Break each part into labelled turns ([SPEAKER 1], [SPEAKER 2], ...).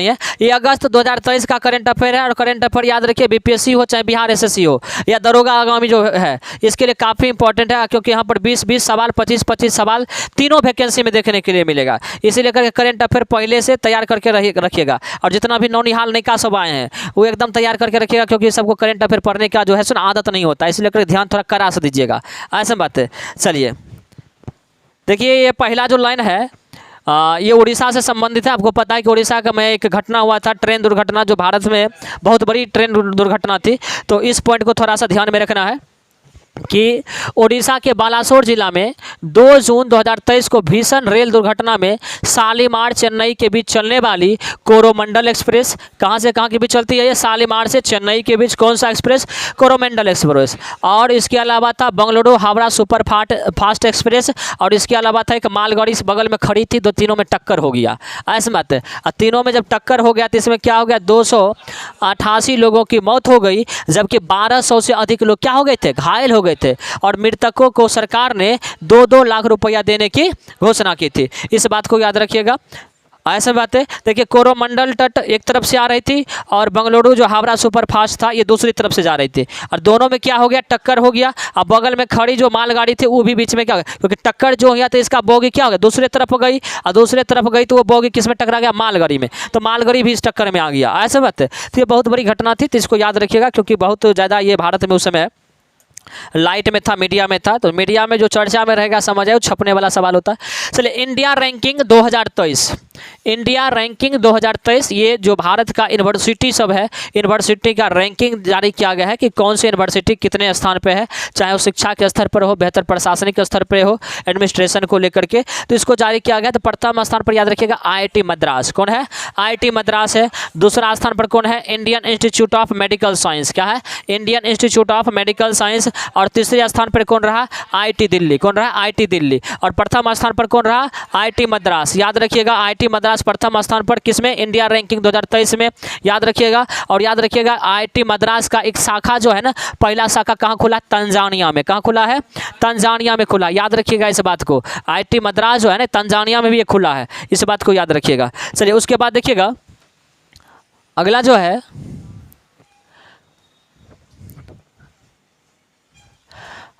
[SPEAKER 1] नहीं है। ये अगस्त 2023 का करंट अफेयर है और करंट अफेयर याद रखिए बीपीएससी हो चाहे बिहार एसएससी हो या दरोगा आगामी जो है इसके लिए काफ़ी इंपॉर्टेंट है, क्योंकि यहाँ पर 20-20 सवाल 25-25 सवाल तीनों वैकेंसी में देखने के लिए मिलेगा। इसीलिए करके करंट अफेयर पहले से तैयार करके रखिएगा और जितना भी नौनिहाल नयिका सब आए हैं वो एकदम तैयार करके रखिएगा, क्योंकि सबको करंट अफेयर पढ़ने का जो है सो आदत नहीं होता, इसलिए करके ध्यान थोड़ा कड़ा से दीजिएगा। ऐसा बात है। चलिए देखिए ये पहला जो लाइन है ये उड़ीसा से संबंधित है। आपको पता है कि उड़ीसा का में एक घटना हुआ था, ट्रेन दुर्घटना, जो भारत में बहुत बड़ी ट्रेन दुर्घटना थी। तो इस पॉइंट को थोड़ा सा ध्यान में रखना है कि उड़ीसा के बालासोर जिला में 2 जून 2023 को भीषण रेल दुर्घटना में शालीमार चेन्नई के बीच चलने वाली कोरोमंडल एक्सप्रेस, कहां से कहां के बीच चलती है ये? शालीमार से चेन्नई के बीच कौन सा एक्सप्रेस? कोरोमंडल एक्सप्रेस। और इसके अलावा था Bengaluru Howrah super fast express, और इसके अलावा था एक मालगाड़ी बगल में खड़ी थी, तो तीनों में टक्कर हो गया। ऐसे बात है। तीनों में जब टक्कर हो गया तो इसमें क्या हो गया? 288 लोगों की मौत हो गई, जबकि 1200 से अधिक लोग क्या हो गए थे? घायल हो गए थे। और मृतकों को सरकार ने 2-2 लाख रुपया देने की घोषणा की थी। इस बात को याद रखिएगा। ऐसे बात है। देखिए कोरोमंडल तट एक तरफ से आ रही थी और बेंगलुरु जो हावड़ा सुपर फास्ट था ये दूसरी तरफ से जा रही थी, और दोनों में क्या हो गया? टक्कर हो गया। अब बगल में खड़ी जो मालगाड़ी थी वो भी बीच में क्या हो गया? क्योंकि टक्कर जो हुआ तो इसका बोगी क्या हो गया? दूसरे तरफ गई, और दूसरे तरफ गई तो वो बोगी किस में टकरा गया? मालगाड़ी में। तो मालगाड़ी भी इस टक्कर में आ गया। ऐसे बात है। तो ये बहुत बड़ी घटना थी, तो इसको याद रखिएगा, क्योंकि बहुत ज़्यादा ये भारत में उस समय लाइट में था, मीडिया में था। तो मीडिया में जो चर्चा में रहेगा समझ आए, छपने वाला सवाल होता है। चलिए इंडिया रैंकिंग 2023, इंडिया रैंकिंग 2023, ये जो भारत का यूनिवर्सिटी सब है, यूनिवर्सिटी का रैंकिंग जारी किया गया है कि कौन सी यूनिवर्सिटी कितने स्थान पे है, चाहे वो शिक्षा के स्तर पर हो, बेहतर प्रशासनिक स्तर पर हो, एडमिनिस्ट्रेशन को लेकर के। तो इसको जारी किया गया। तो प्रथम स्थान पर याद रखिएगा IIT मद्रास। कौन है? IIT मद्रास है। दूसरा स्थान पर कौन है? Indian institute of medical science. क्या है? Indian institute of medical science. और तीसरे स्थान पर कौन रहा? IIT दिल्ली। कौन रहा? IIT दिल्ली। और प्रथम स्थान पर कौन रहा? IIT मद्रास। याद रखिएगा IIT मद्रास प्रथम स्थान पर किसमें? इंडिया रैंकिंग 2023 में। याद रखिएगा। और याद रखिएगा IIT मद्रास का एक शाखा जो है ना, पहला शाखा कहाँ खुला? तंजानिया में। कहाँ खुला है? तंजानिया में खुला। याद रखिएगा इस बात को। IIT मद्रास जो है ना तंजानिया में भी ये खुला है, इस बात को याद रखिएगा। चलिए उसके बाद देखिएगा अगला जो है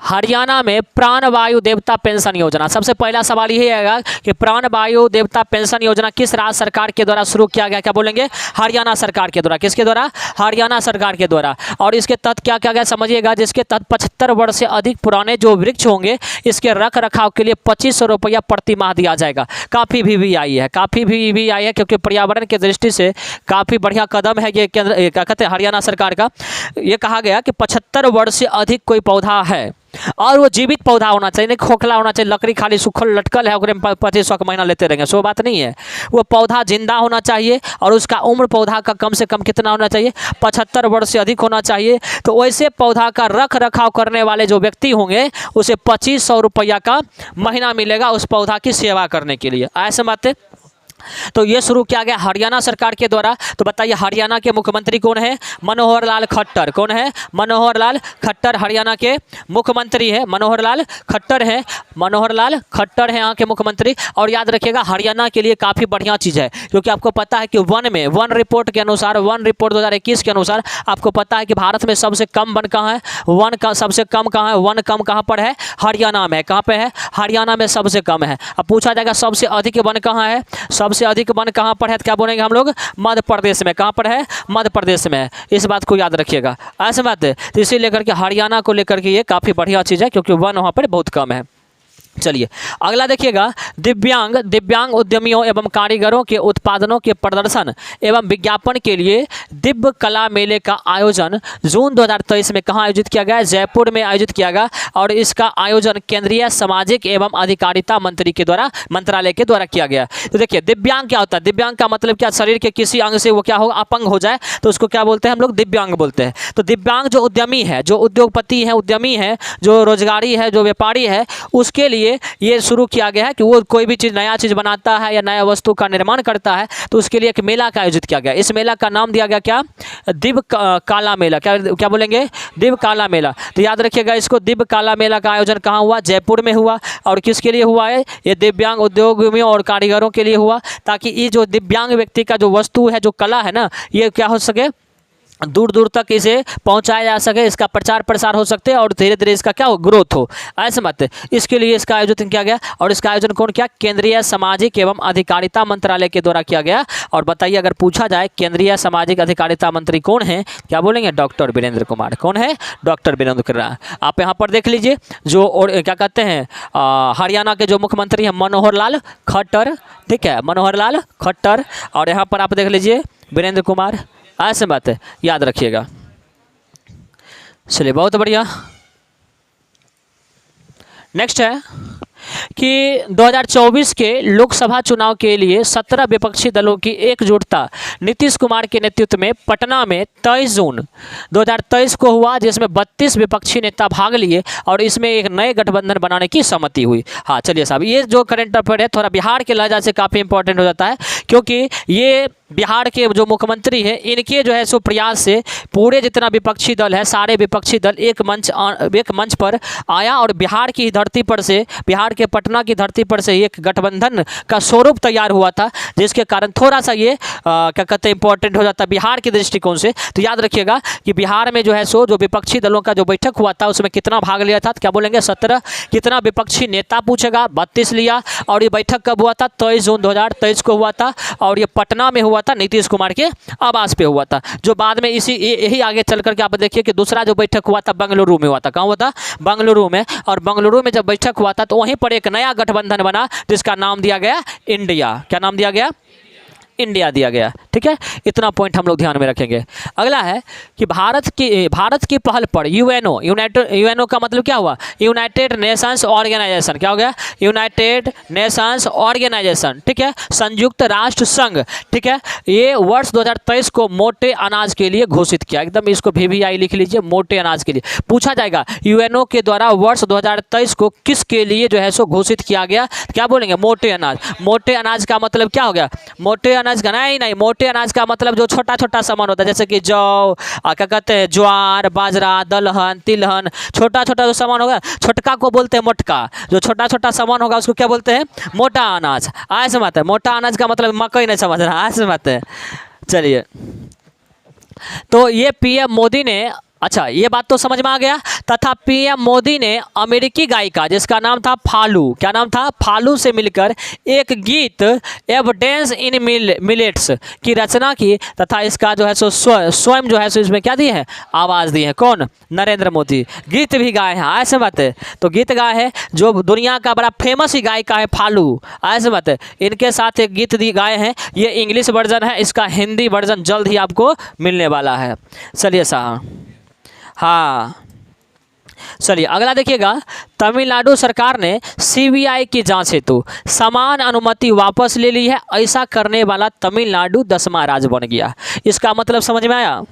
[SPEAKER 1] हरियाणा में प्राणवायु देवता पेंशन योजना। सबसे पहला सवाल यही आएगा कि प्राणवायु देवता पेंशन योजना किस राज्य सरकार के द्वारा शुरू किया गया? क्या बोलेंगे? हरियाणा सरकार के द्वारा। किसके द्वारा? हरियाणा सरकार के द्वारा। और इसके तहत क्या किया गया समझिएगा, जिसके तहत 75 वर्ष से अधिक पुराने जो वृक्ष होंगे इसके रख रखाव के लिए 2500 रुपया प्रति माह दिया जाएगा। काफ़ी VVI है, काफ़ी VVI है, क्योंकि पर्यावरण की दृष्टि से काफ़ी बढ़िया कदम है ये केंद्र, क्या कहते हैं, हरियाणा सरकार का। ये कहा गया कि 75 वर्ष से अधिक कोई पौधा है और वो जीवित पौधा होना चाहिए, नहीं खोखला होना चाहिए, लकड़ी खाली सूखल लटकल है और 2500 का महीना लेते रहेंगे, सो बात नहीं है। वो पौधा जिंदा होना चाहिए और उसका उम्र पौधा का कम से कम कितना होना चाहिए? 75 वर्ष से अधिक होना चाहिए। तो वैसे पौधा का रख रखाव करने वाले जो व्यक्ति होंगे उसे 2500 रुपया का महीना मिलेगा उस पौधा की सेवा करने के लिए। ऐसे बातें। तो ये शुरू किया गया हरियाणा सरकार के द्वारा। तो बताइए हरियाणा के मुख्यमंत्री कौन है? मनोहर लाल खट्टर। कौन है? मनोहर लाल खट्टर हरियाणा के मुख्यमंत्री है। मनोहर लाल खट्टर है, मनोहर लाल खट्टर है यहाँ के मुख्यमंत्री। और याद रखिएगा हरियाणा के लिए काफ़ी बढ़िया चीज़ है, क्योंकि आपको पता है कि वन रिपोर्ट के अनुसार, वन रिपोर्ट 2021 के अनुसार आपको पता है कि भारत में सबसे कम वन कहाँ है? वन का सबसे कम कहाँ है? वन कम कहाँ पर है? हरियाणा में। कहाँ पे है? हरियाणा में सबसे कम है। अब पूछा जाएगा सबसे अधिक वन कहाँ है? सबसे अधिक वन कहाँ पर है? तो क्या बोलेंगे हम लोग? मध्य प्रदेश में। कहाँ पर है? मध्य प्रदेश में है। इस बात को याद रखिएगा। ऐसे बात है। तो इसी लेकर के हरियाणा को लेकर के ये काफ़ी बढ़िया चीज़ है, क्योंकि वन वहाँ पर बहुत कम है। चलिए अगला देखिएगा, दिव्यांग उद्यमियों एवं कारीगरों के उत्पादनों के प्रदर्शन एवं विज्ञापन के लिए दिव्य कला मेले का आयोजन जून 2023 में कहाँ आयोजित किया गया? जयपुर में आयोजित किया गया। और इसका आयोजन केंद्रीय सामाजिक एवं अधिकारिता मंत्रालय के द्वारा किया गया। तो देखिए दिव्यांग क्या होता है? दिव्यांग का मतलब क्या? शरीर के किसी अंग से वो क्या हो, अपंग हो जाए तो उसको क्या बोलते हैं हम लोग? दिव्यांग बोलते हैं। तो दिव्यांग जो उद्यमी है, जो उद्योगपति है, उद्यमी है, जो रोजगारी है, जो व्यापारी है, उसके लिए लिए ये शुरू किया गया है कि वो कोई भी चीज़ नया चीज़ बनाता है या नया वस्तु का निर्माण करता है तो उसके लिए एक मेला का आयोजित किया गया। इस मेला का नाम दिया गया क्या? दिव्य काला मेला। क्या क्या बोलेंगे? दिव्य काला मेला। तो याद रखिएगा इसको। दिव्य काला मेला का आयोजन कहाँ हुआ? जयपुर में हुआ। और किसके लिए हुआ है? ये दिव्यांग उद्योगियों और कारीगरों के लिए हुआ, ताकि ये जो दिव्यांग व्यक्ति का जो वस्तु है, जो कला है ना, ये क्या हो सके, दूर दूर तक इसे पहुंचाया जा सके, इसका प्रचार प्रसार हो सकते हैं और धीरे धीरे इसका क्या हो, ग्रोथ हो। ऐसे मत, इसके लिए इसका आयोजन किया गया। और इसका आयोजन कौन किया? केंद्रीय सामाजिक एवं अधिकारिता मंत्रालय के द्वारा किया गया। और बताइए, अगर पूछा जाए केंद्रीय सामाजिक अधिकारिता मंत्री कौन है, क्या बोलेंगे? डॉक्टर वीरेंद्र कुमार। कौन है? डॉक्टर वीरेंद्र कुमार। आप यहाँ पर देख लीजिए, जो और क्या कहते हैं, हरियाणा के जो मुख्यमंत्री हैं मनोहर लाल खट्टर, ठीक है, मनोहर लाल खट्टर। और यहाँ पर आप देख लीजिए वीरेंद्र कुमार। ऐसे बात है, याद रखिएगा। चलिए, बहुत बढ़िया। नेक्स्ट है कि 2024 के लोकसभा चुनाव के लिए 17 विपक्षी दलों की एकजुटता नीतीश कुमार के नेतृत्व में पटना में 23 जून 2023 को हुआ, जिसमें 32 विपक्षी नेता भाग लिए और इसमें एक नए गठबंधन बनाने की सहमति हुई। हाँ चलिए साहब, ये जो करंट अफेयर है थोड़ा बिहार के लहजा से काफ़ी इंपॉर्टेंट हो जाता है, क्योंकि ये बिहार के जो मुख्यमंत्री हैं इनके जो है सो प्रयास से पूरे जितना विपक्षी दल है, सारे विपक्षी दल एक मंच पर आया और बिहार की धरती पर से, बिहार के पटना की धरती पर से एक गठबंधन का स्वरूप तैयार हुआ था, जिसके कारण थोड़ा सा ये क्या कहते हैं इंपॉर्टेंट हो जाता है बिहार के दृष्टिकोण से। तो याद रखिएगा कि बिहार में जो है सो जो विपक्षी दलों का जो बैठक हुआ था उसमें कितना भाग लिया था, तो क्या बोलेंगे 17। कितना विपक्षी नेता पूछेगा, 32 लिया। और ये बैठक कब हुआ था? 23 जून 2023 को हुआ था और ये पटना में हुआ था, नीतीश कुमार के आवास पे हुआ था। जो बाद में इसी यही आगे चल करके आप देखिए कि दूसरा जो बैठक हुआ था बेंगलुरु में हुआ था। कहाँ हुआ था? बेंगलुरु में। और बेंगलुरु में जब बैठक हुआ था तो वहीं पर एक नया गठबंधन बना जिसका नाम दिया गया इंडिया। क्या नाम दिया गया? इंडिया दिया गया। ठीक है, इतना पॉइंट हम लोग ध्यान में रखेंगे। अगला है कि भारत की पहल पर यूएनओ का मतलब क्या हुआ? United nations organisation. क्या हो गया? United nations organisation. ठीक है, संयुक्त राष्ट्र संघ। ठीक है, ये वर्ष 2023 को मोटे अनाज के लिए घोषित किया। एकदम इसको VVI लिख लीजिए, मोटे अनाज के लिए। पूछा जाएगा यूएनओ के द्वारा वर्ष 2023 को किसके लिए जो है सो घोषित किया गया? क्या बोलेंगे? मोटे अनाज। मोटे अनाज का मतलब क्या हो गया? मोटे अनाज का नहीं, मोटे अनाज का मतलब जो छोटा छोटा सामान होता है, जैसे कि जौ, क्या कहते हैं, ज्वार, बाजरा, दलहन, तिलहन, छोटा छोटा जो सामान होगा, छोटका को बोलते हैं मोटका। जो छोटा छोटा सामान होगा उसको क्या बोलते हैं? मोटा अनाज। ऐसे बात है, मोटा अनाज का मतलब मकई नहीं समझ रहा, ऐसे बात है। चलिए, तो ये PM मोदी ने, अच्छा ये बात तो समझ में आ गया। तथा PM मोदी ने अमेरिकी गायिका जिसका नाम था फालू, क्या नाम था? फालू से मिलकर एक गीत एविडेंस इन मिलेट्स की रचना की तथा इसका जो है सो स्वयं जो है सो इसमें क्या दिए हैं? आवाज़ दी है। कौन? नरेंद्र मोदी। गीत भी गाए हैं, ऐसे बात है। तो गीत गाए हैं, जो दुनिया का बड़ा फेमस ही गायिका है फालू, ऐसे बात है। इनके साथ एक गीत गाए हैं। ये इंग्लिश वर्जन है, इसका हिंदी वर्जन जल्द ही आपको मिलने वाला है। चलिए साहब, हाँ चलिए अगला देखिएगा। तमिलनाडु सरकार ने CBI की जांच हेतु समान अनुमति वापस ले ली है। ऐसा करने वाला तमिलनाडु 10वां राज्य बन गया। इसका मतलब समझ में आया?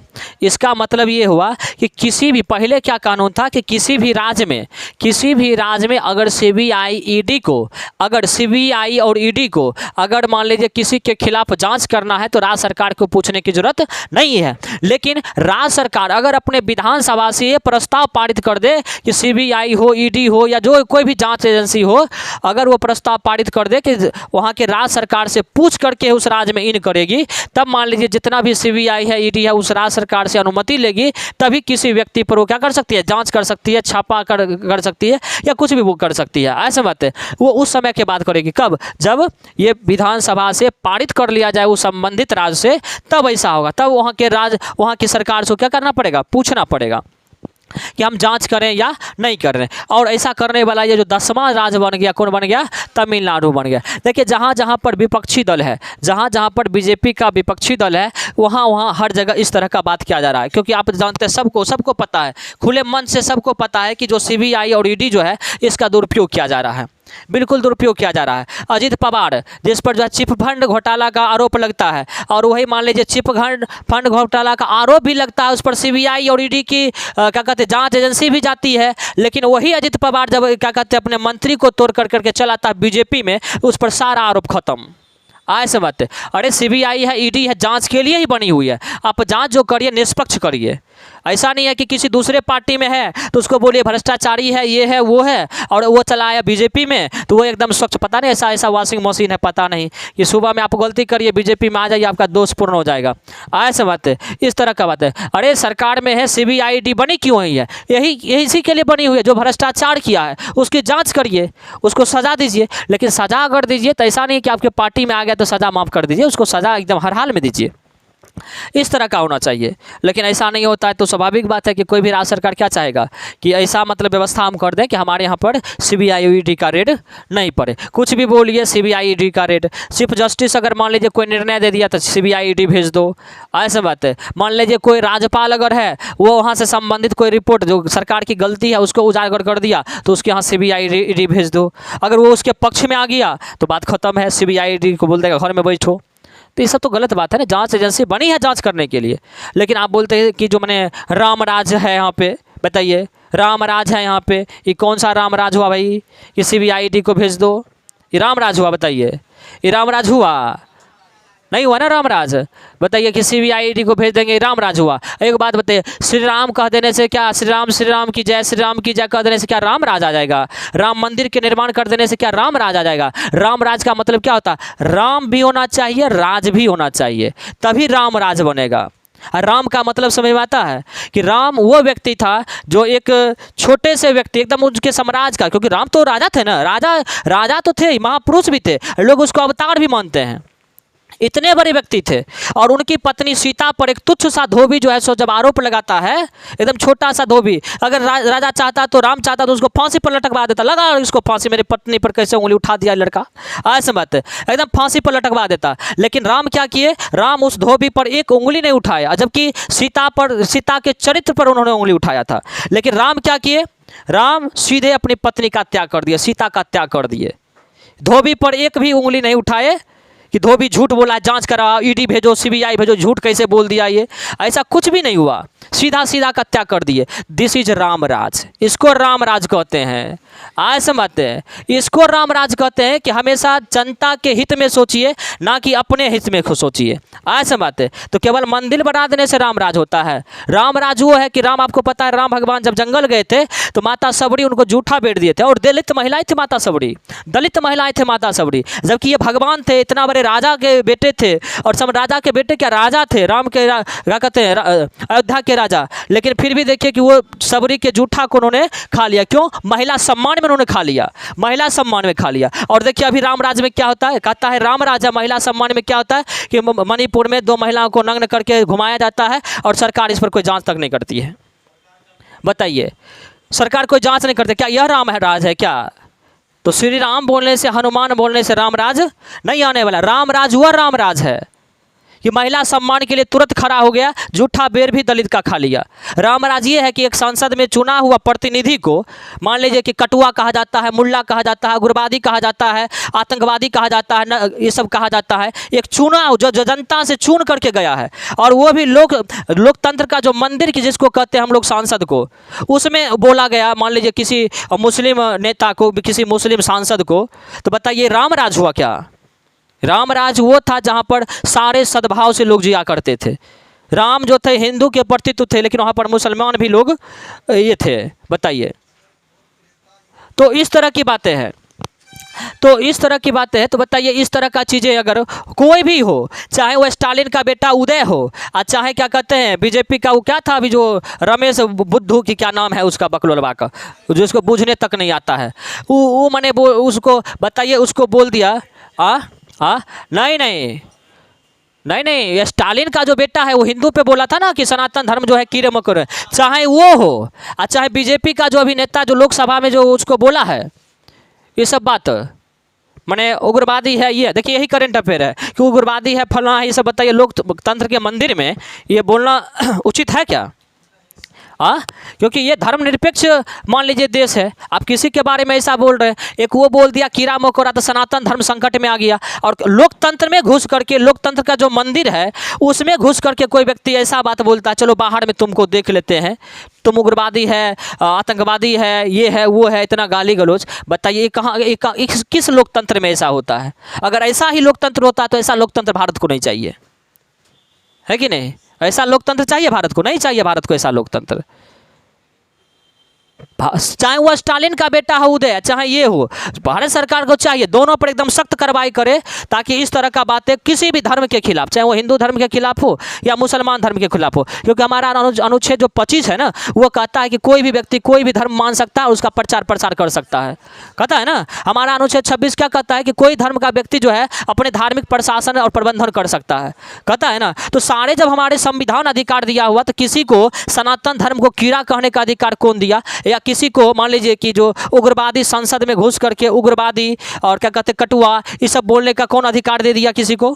[SPEAKER 1] इसका मतलब ये हुआ कि किसी भी, पहले क्या कानून था कि किसी भी राज्य में अगर CBI और ED को अगर मान लीजिए किसी के खिलाफ जांच करना है तो राज्य सरकार को पूछने की जरूरत नहीं है। लेकिन राज्य सरकार अगर अपने विधानसभा से ये प्रस्ताव पारित कर दे कि CBI हो, ED हो या जो कोई भी जांच एजेंसी हो, अगर वो प्रस्ताव पारित कर दे कि वहाँ के राज्य सरकार से पूछ करके उस राज्य में इन करेगी, तब मान लीजिए जितना भी CBI है, ED है, उस राज्य सरकार से अनुमति लेगी, तभी किसी व्यक्ति पर वो क्या कर सकती है? जांच कर सकती है, छापा कर सकती है या कुछ भी वो कर सकती है। ऐसा बात है, वो उस समय के बाद करेगी। कब? जब ये विधानसभा से पारित कर लिया जाए उस संबंधित राज्य से, तब ऐसा होगा। तब वहाँ की सरकार से क्या करना पड़ेगा? पूछना पड़ेगा कि हम जांच करें या नहीं कर रहे हैं। और ऐसा करने वाला ये जो 10वां राज्य बन गया, कौन बन गया? तमिलनाडु बन गया। देखिए, जहाँ जहाँ पर विपक्षी दल है, जहाँ जहाँ पर BJP का विपक्षी दल है, वहाँ हर जगह इस तरह का बात किया जा रहा है। क्योंकि आप जानते हैं, सबको पता है, खुले मन से सबको पता है कि जो CBI और ED जो है इसका दुरुपयोग किया जा रहा है। बिल्कुल दुरुपयोग किया जा रहा है। अजीत पवार जिस पर जो है चिट फंड घोटाला का आरोप लगता है, और वही मान लीजिए चिट फंड घोटाला का आरोप भी लगता है, उस पर सीबीआई और ईडी की क्या कहते हैं जांच एजेंसी भी जाती है, लेकिन वही अजीत पवार जब क्या कहते हैं अपने मंत्री को तोड़ करके चलाता है बीजेपी में, उस पर सारा आरोप खत्म। ऐसे मत, अरे सीबीआई है, ईडी है, जांच के लिए ही बनी हुई है। आप जांच जो करिए निष्पक्ष करिए। ऐसा नहीं है कि किसी दूसरे पार्टी में है तो उसको बोलिए भ्रष्टाचारी है, ये है, वो है, और वो चलाया बीजेपी में तो वो एकदम स्वच्छ। पता नहीं ऐसा ऐसा वॉशिंग मशीन है, पता नहीं कि सुबह में आप गलती करिए बीजेपी में आ जाइए, आपका दोष पूर्ण हो जाएगा। ऐसे बात है, इस तरह का बात है। अरे सरकार में है, सीबीआई ईडी बनी क्यों हुई है? यही इसी के लिए बनी हुई है, जो भ्रष्टाचार किया है उसकी जाँच करिए, उसको सजा दीजिए। लेकिन सजा अगर दीजिए तो ऐसा नहीं कि आपके पार्टी में आ गया तो सज़ा माफ़ कर दीजिए, उसको सज़ा एकदम हर हाल में दीजिए। इस तरह का होना चाहिए, लेकिन ऐसा नहीं होता है। तो स्वाभाविक बात है कि कोई भी राज्य सरकार क्या चाहेगा कि ऐसा मतलब व्यवस्था हम कर दें कि हमारे यहाँ पर सीबीआई ईडी का रेड नहीं पड़े। कुछ भी बोलिए सीबीआई ईडी का रेड, चीफ जस्टिस अगर मान लीजिए कोई निर्णय दे दिया तो सीबीआई ईडी भेज दो। ऐसे बात है, मान लीजिए कोई राज्यपाल अगर है वो वहाँ से संबंधित कोई रिपोर्ट जो सरकार की गलती है उसको उजागर कर दिया तो उसके यहाँ सीबीआई ईडी भेज दो। अगर वो उसके पक्ष में आ गया तो बात खत्म है, सीबीआई ईडी को बोल देगा घर में बैठो। तो ये सब तो गलत बात है ना। जांच एजेंसी बनी है जांच करने के लिए, लेकिन आप बोलते हैं कि जो मैंने राम राज है यहाँ पे, बताइए राम राज है यहाँ पे, ये कौन सा राम राज हुआ भाई? ये सीबीआई ईडी को भेज दो, ये राम राज हुआ? बताइए, ये राम राज हुआ? नहीं हुआ ना रामराज। बताइए कि सीबीआई ईडी को भेज देंगे, रामराज हुआ? एक बात बताइए, श्री राम कह देने से क्या श्री राम की जय, श्री राम की जय कह देने से क्या रामराज आ जाएगा? राम मंदिर के निर्माण कर देने से क्या रामराज आ जाएगा? रामराज का मतलब क्या होता है? राम भी होना चाहिए, राज भी होना चाहिए, तभी रामराज बनेगा। राम का मतलब समझ में आता है कि राम वो व्यक्ति था जो एक छोटे से व्यक्ति एकदम उनके साम्राज्य का, क्योंकि राम तो राजा थे ना, राजा तो थे, महापुरुष भी थे, लोग उसको अवतार भी मानते हैं, इतने बड़े व्यक्ति थे। और उनकी पत्नी सीता पर एक तुच्छ सा धोबी जो है सो जब आरोप लगाता है, एकदम छोटा सा धोबी, अगर राजा चाहता तो राम चाहता तो उसको फांसी पर लटकवा देता, लगा इसको फांसी, मेरी पत्नी पर कैसे उंगली उठा दिया लड़का, ऐसे बात है, एकदम फांसी पर लटकवा देता। लेकिन राम क्या किए? राम उस धोबी पर एक उंगली नहीं उठाया, जबकि सीता के चरित्र पर उन्होंने उंगली उठाया था। लेकिन राम क्या किए? राम सीधे अपनी पत्नी का त्याग कर दिए, सीता का त्याग कर दिए, धोबी पर एक भी उंगली नहीं उठाए कि धोबी झूठ बोला, जांच कराओ, ईडी भेजो, सीबीआई भेजो, झूठ कैसे बोल दिया, ये ऐसा कुछ भी नहीं हुआ, सीधा सीधा का त्याग कर दिए। दिस इज रामराज, इसको रामराज कहते हैं। ऐसे मत है, इसको रामराज कहते हैं कि हमेशा जनता के हित में सोचिए, ना कि अपने हित में सोचिए। ऐसे बात है, तो केवल मंदिर बना देने से रामराज होता है? रामराज वो है कि राम, आपको पता है राम भगवान जब जंगल गए थे तो माता सबरी उनको जूठा बेच दिए थे, और दलित महिलाएं थी माता सबरी, दलित महिलाएं थे माता सबरी, जबकि ये भगवान थे, इतना बड़े राजा के बेटे थे, और सब राजा के बेटे क्या राजा थे, राम के क्या कहते हैं अयोध्या के राजा। लेकिन फिर भी देखिए कि वो सबरी के जूठा को उन्होंने खा लिया, क्यों? महिला सम्मान में उन्होंने खा लिया, महिला सम्मान में खा लिया। और देखिए अभी रामराज में क्या होता है, कहता है राम राजा, महिला सम्मान में क्या होता है कि मणिपुर में 2 महिलाओं को नग्न करके घुमाया जाता है और सरकार इस पर कोई जांच तक नहीं करती है। बताइए, सरकार कोई जांच नहीं करती, क्या यह राम राज है क्या? तो श्री राम बोलने से, हनुमान बोलने से रामराज नहीं आने वाला। रामराज हुआ रामराज है कि महिला सम्मान के लिए तुरंत खड़ा हो गया, जूठा बेर भी दलित का खा लिया। रामराज ये है कि एक संसद में चुना हुआ प्रतिनिधि को, मान लीजिए कि कटुआ कहा जाता है, मुल्ला कहा जाता है, उग्रवादी कहा जाता है, आतंकवादी कहा जाता है, ये सब कहा जाता है, एक चुना जो जनता से चुन करके गया है, और वो भी लोकतंत्र का जो मंदिर की जिसको कहते हैं हम लोग सांसद को, उसमें बोला गया, मान लीजिए किसी मुस्लिम नेता को, किसी मुस्लिम सांसद को, तो बताइए रामराज हुआ क्या? रामराज वो था जहाँ पर सारे सद्भाव से लोग जिया करते थे। राम जो थे हिंदू के प्रति तो थे, लेकिन वहाँ पर मुसलमान भी लोग ये थे। बताइए, तो इस तरह की बातें हैं, तो इस तरह की बातें हैं। तो बताइए, इस तरह का चीज़ें अगर कोई भी हो, चाहे वो स्टालिन का बेटा उदय हो, और चाहे क्या कहते हैं बीजेपी का वो क्या था अभी जो रमेश बुद्धू की क्या नाम है उसका, बकलोलवा का, जो उसको बूझने तक नहीं आता है, वो मैंने उसको बताइए, उसको बोल दिया नहीं, स्टालिन का जो बेटा है वो हिंदू पे बोला था ना कि सनातन धर्म जो है कीड़े मकोड़े, चाहे वो हो और चाहे बीजेपी का जो अभी नेता जो लोकसभा में जो उसको बोला है, ये सब बात माने उग्रवादी है। ये देखिए, यही करंट अफेयर है कि उग्रवादी है, फलाना है, ये सब बताइए। लोकतंत्र के मंदिर में ये बोलना उचित है क्या? क्योंकि ये धर्मनिरपेक्ष मान लीजिए देश है। आप किसी के बारे में ऐसा बोल रहे हैं, एक वो बोल दिया कीड़ा मकोड़ा तो सनातन धर्म संकट में आ गया, और लोकतंत्र में घुस करके, लोकतंत्र का जो मंदिर है उसमें घुस करके कोई व्यक्ति ऐसा बात बोलता है, चलो बाहर में तुमको देख लेते हैं, तुम उग्रवादी है, आतंकवादी है, ये है वो है, इतना गाली गलौज। बताइए ये कहाँ, किस लोकतंत्र में ऐसा होता है? अगर ऐसा ही लोकतंत्र होता तो ऐसा लोकतंत्र भारत को नहीं चाहिए, है कि नहीं? ऐसा लोकतंत्र चाहिए भारत को? नहीं चाहिए भारत को ऐसा लोकतंत्र। चाहे वो स्टालिन का बेटा हो उदय, चाहे ये हो, भारत सरकार को चाहिए दोनों पर एकदम सख्त कार्रवाई करे, ताकि इस तरह का बातें किसी भी धर्म के खिलाफ, चाहे वो हिंदू धर्म के खिलाफ हो या मुसलमान धर्म के खिलाफ हो, क्योंकि हमारा अनुच्छेद जो 25 है ना, वो कहता है कि कोई भी व्यक्ति कोई भी धर्म मान सकता है और उसका प्रचार प्रसार कर सकता है, कहता है ना। हमारा अनुच्छेद 26 क्या कहता है कि कोई धर्म का व्यक्ति जो है अपने धार्मिक प्रशासन और प्रबंधन कर सकता है, कहता है ना। तो सारे जब हमारे संविधान अधिकार दिया हुआ, तो किसी को सनातन धर्म को कीड़ा कहने का अधिकार कौन दिया? या किसी को मान लीजिए कि जो उग्रवादी संसद में घुस करके उग्रवादी और क्या कहते कटुआ ये सब बोलने का कौन अधिकार दे दिया? किसी को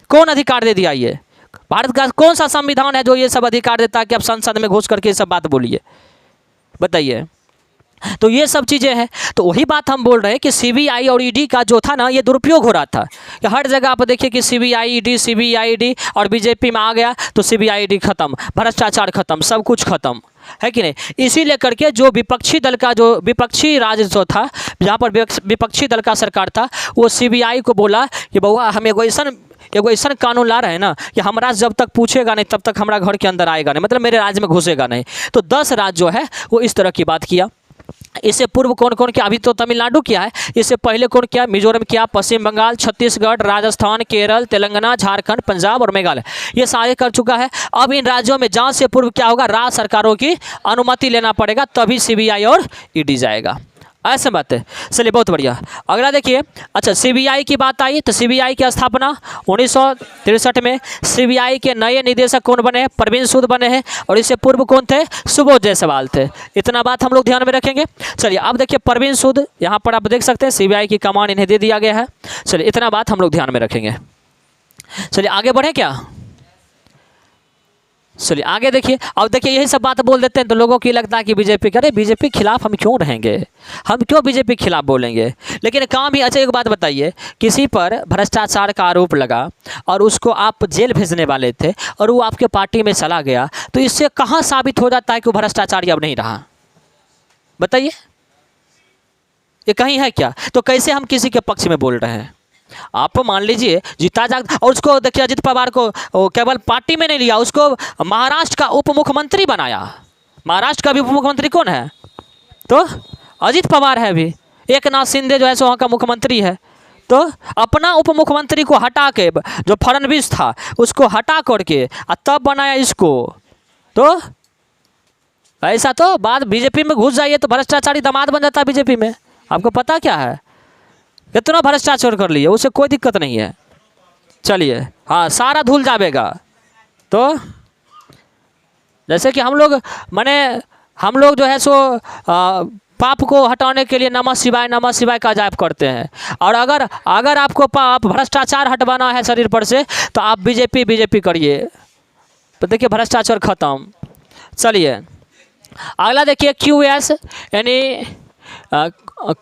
[SPEAKER 1] कौन अधिकार दे दिया? ये भारत का कौन सा संविधान है जो ये सब अधिकार देता है कि आप संसद में घुस करके ये सब बात बोलिए? बताइए। तो ये सब चीज़ें हैं। तो वही बात हम बोल रहे हैं कि सीबीआई और ईडी का जो था ना, ये दुरुपयोग हो रहा था कि हर जगह आप देखिए कि सीबीआई ईडी और बीजेपी में आ गया तो सीबीआई ईडी खत्म, भ्रष्टाचार खत्म, सब कुछ खत्म, है कि नहीं? इसी लेकर के जो विपक्षी दल का जो विपक्षी राज जो था, जहाँ पर विपक्षी दल का सरकार था, वो सीबीआई को बोला कि बउआ हम एगो ऐसा कानून ला रहे हैं ना कि हमारा जब तक पूछेगा नहीं तब तक हमारा घर के अंदर आएगा नहीं, मतलब मेरे राज्य में घुसेगा नहीं। तो 10 राज्य जो है वो इस तरह की बात किया। इससे पूर्व कौन कौन किया? अभी तो तमिलनाडु किया है, इससे पहले कौन किया? मिजोरम किया, पश्चिम बंगाल, छत्तीसगढ़, राजस्थान, केरल, तेलंगाना, झारखंड, पंजाब और मेघालय, ये सारे कर चुका है। अब इन राज्यों में जांच से पूर्व क्या होगा? राज्य सरकारों की अनुमति लेना पड़ेगा, तभी सीबीआई और ईडी जाएगा। ऐसे बात है। चलिए बहुत बढ़िया। अगला देखिए, अच्छा सीबीआई की बात आई तो सीबीआई की स्थापना 1963 में। सीबीआई के नए निदेशक कौन बने हैं? परवीन सूद बने हैं, और इससे पूर्व कौन थे? सुबोध जायसवाल थे। इतना बात हम लोग ध्यान में रखेंगे। चलिए अब देखिए परवीन सूद, यहाँ पर आप देख सकते हैं सीबीआई की कमान इन्हें दे दिया गया है। चलिए इतना बात हम लोग ध्यान में रखेंगे। चलिए आगे बढ़े क्या? चलिए आगे देखिए। अब देखिए यही सब बात बोल देते हैं तो लोगों को लगता है कि बीजेपी, अरे बीजेपी के खिलाफ हम क्यों रहेंगे, हम क्यों बीजेपी के खिलाफ बोलेंगे? लेकिन काम ही, अच्छा एक बात बताइए, किसी पर भ्रष्टाचार का आरोप लगा और उसको आप जेल भेजने वाले थे और वो आपके पार्टी में चला गया, तो इससे कहाँ साबित हो जाता है कि वो भ्रष्टाचारी अब नहीं रहा? बताइए, ये कहीं है क्या? तो कैसे हम किसी के पक्ष में बोल रहे हैं? आप मान लीजिए जीता जाग, और उसको देखिए अजित पवार को केवल पार्टी में नहीं लिया, उसको महाराष्ट्र का उप मुख्यमंत्री बनाया। महाराष्ट्र का भी उप मुख्यमंत्री कौन है? तो अजित पवार है। अभी एकनाथ शिंदे जो है सो वहाँ का मुख्यमंत्री है। तो अपना उप मुख्यमंत्री को हटा के, जो फडणवीस था उसको हटा करके तब बनाया इसको। तो ऐसा तो बात, बीजेपी में घुस जाइए तो भ्रष्टाचारी दामाद बन जाता है बीजेपी में। आपको पता क्या है? इतना भ्रष्टाचार कर लिए, उससे कोई दिक्कत नहीं है। चलिए हाँ, सारा धुल जाएगा। तो जैसे कि हम लोग जो है सो पाप को हटाने के लिए नमः शिवाय का जाप करते हैं। और अगर आपको पाप भ्रष्टाचार हटवाना है शरीर पर से, तो आप बीजेपी करिए, तो देखिए भ्रष्टाचार खत्म। चलिए अगला देखिए, QS यानी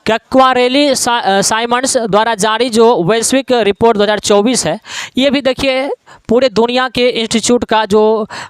[SPEAKER 1] कैक्वारेली साइमंड्स द्वारा जारी जो वैश्विक रिपोर्ट 2024 है, ये भी देखिए पूरे दुनिया के इंस्टीट्यूट का जो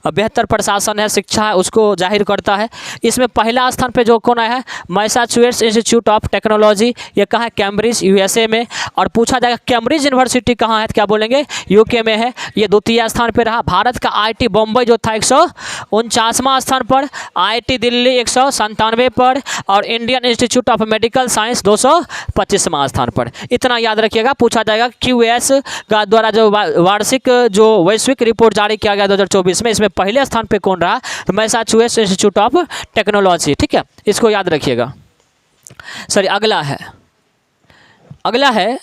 [SPEAKER 1] बेहतर प्रशासन है, शिक्षा है, उसको जाहिर करता है। इसमें पहला स्थान पे जो कौन आया है? Massachusetts institute of technology. ये कहाँ है? कैम्ब्रिज, USA में। और पूछा जाएगा कैम्ब्रिज यूनिवर्सिटी कहाँ है, तो क्या बोलेंगे? UK में है। ये द्वितीय स्थान पे रहा। भारत का IIT बॉम्बे जो था 149वां स्थान पर, IIT दिल्ली 197 पर, और Indian institute of medical science 225वां स्थान पर। इतना याद रखिएगा, पूछा जाएगा। QS का द्वारा जो वार्षिक जो वैश्विक रिपोर्ट जारी किया गया 2024 में, इसमें पहले स्थान पे कौन रहा? तो मैसाचुसेट्स इंस्टीट्यूट ऑफ टेक्नोलॉजी। ठीक है, इसको याद रखिएगा। सॉरी, अगला है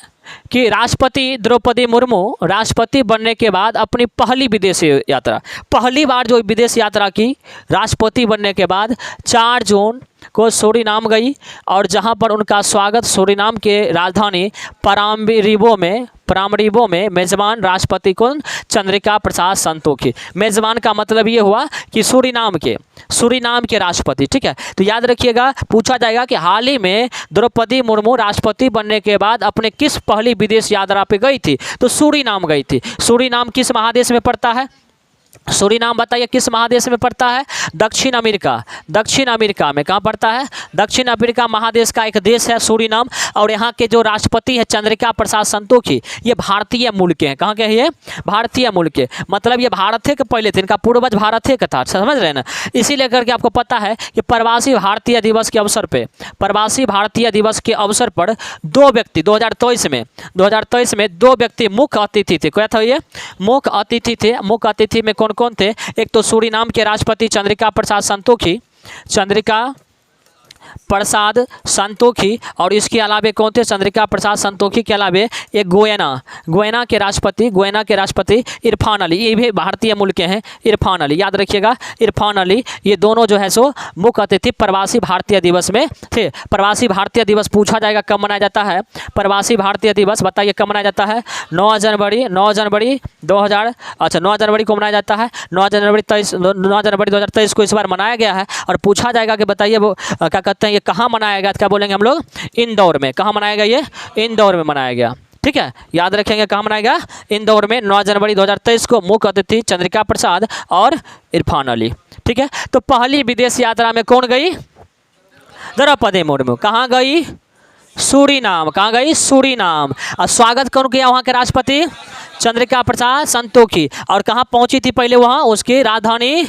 [SPEAKER 1] कि राष्ट्रपति द्रौपदी मुर्मू राष्ट्रपति बनने के बाद अपनी पहली विदेशी यात्रा, पहली बार जो विदेश यात्रा की राष्ट्रपति बनने के बाद 4 जून को सूरीनाम गई, और जहां पर उनका स्वागत सूरीनाम के राजधानी प्रामरीबो में मेजबान राष्ट्रपति कौन? चंद्रिका प्रसाद संतोखी। मेजबान का मतलब ये हुआ कि सूरीनाम के राष्ट्रपति। ठीक है, तो याद रखिएगा, पूछा जाएगा कि हाल ही में द्रौपदी मुर्मू राष्ट्रपति बनने के बाद अपने किस पहली विदेश यात्रा पे गई थी? तो सूरीनाम गई थी। सूरीनाम किस महादेश में पड़ता है? सूरीनाम बताइए किस महादेश में पड़ता है? दक्षिण अमेरिका में। कहाँ पड़ता है? दक्षिण अमेरिका महादेश का एक देश है सूरीनाम। और यहाँ के जो राष्ट्रपति है चंद्रिका प्रसाद संतोखी, ये भारतीय मूल के हैं। कहाँ के हैं ये? भारतीय मूल के, मतलब ये भारत के पहले थे, इनका पूर्वज भारत का था, समझ रहे हैं ना। इसीलिए करके आपको पता है कि प्रवासी भारतीय दिवस के अवसर पर दो व्यक्ति 2023 में दो व्यक्ति मुख्य अतिथि थे। क्या था ये? मुख्य अतिथि थे। मुख्य अतिथि में कौन कौन थे? एक तो सूरीनाम के राष्ट्रपति चंद्रिका प्रसाद संतोखी, और इसके अलावे कौन थे? चंद्रिका प्रसाद संतोखी के अलावे एक गोयना के राष्ट्रपति इरफान अली, ये भी भारतीय मूल के हैं। इरफान अली, याद रखिएगा, इरफान अली, ये दोनों जो है सो मुख्य अतिथि प्रवासी भारतीय दिवस में थे। प्रवासी भारतीय दिवस पूछा जाएगा कब मनाया जाता है? प्रवासी भारतीय दिवस बताइए कब मनाया जाता है? 9 जनवरी को मनाया जाता है। 9 जनवरी 2023 को इस बार मनाया गया है। और पूछा जाएगा कि बताइए वो क्या कहते हैं, ये कहाँ मनाया गया? क्या बोलेंगे हम लोग? इंदौर में। कहाँ मनाया गया? ये इंदौर में मनाया गया। ठीक है, याद रखेंगे कहाँ मनाया गया? इंदौर में। 9 जनवरी 2023 को मुख्य अतिथि चंद्रिका प्रसाद और इरफान अली। ठीक है, तो पहली विदेश यात्रा में कौन गई? द्रौपदी मुर्मू। कहाँ गई? सूरीनाम। कहाँ गई? सूरीनाम। और स्वागत कौन किया वहाँ के राष्ट्रपति? चंद्रिका प्रसाद संतोखी। और कहाँ पहुँची थी पहले? वहाँ उसकी राजधानी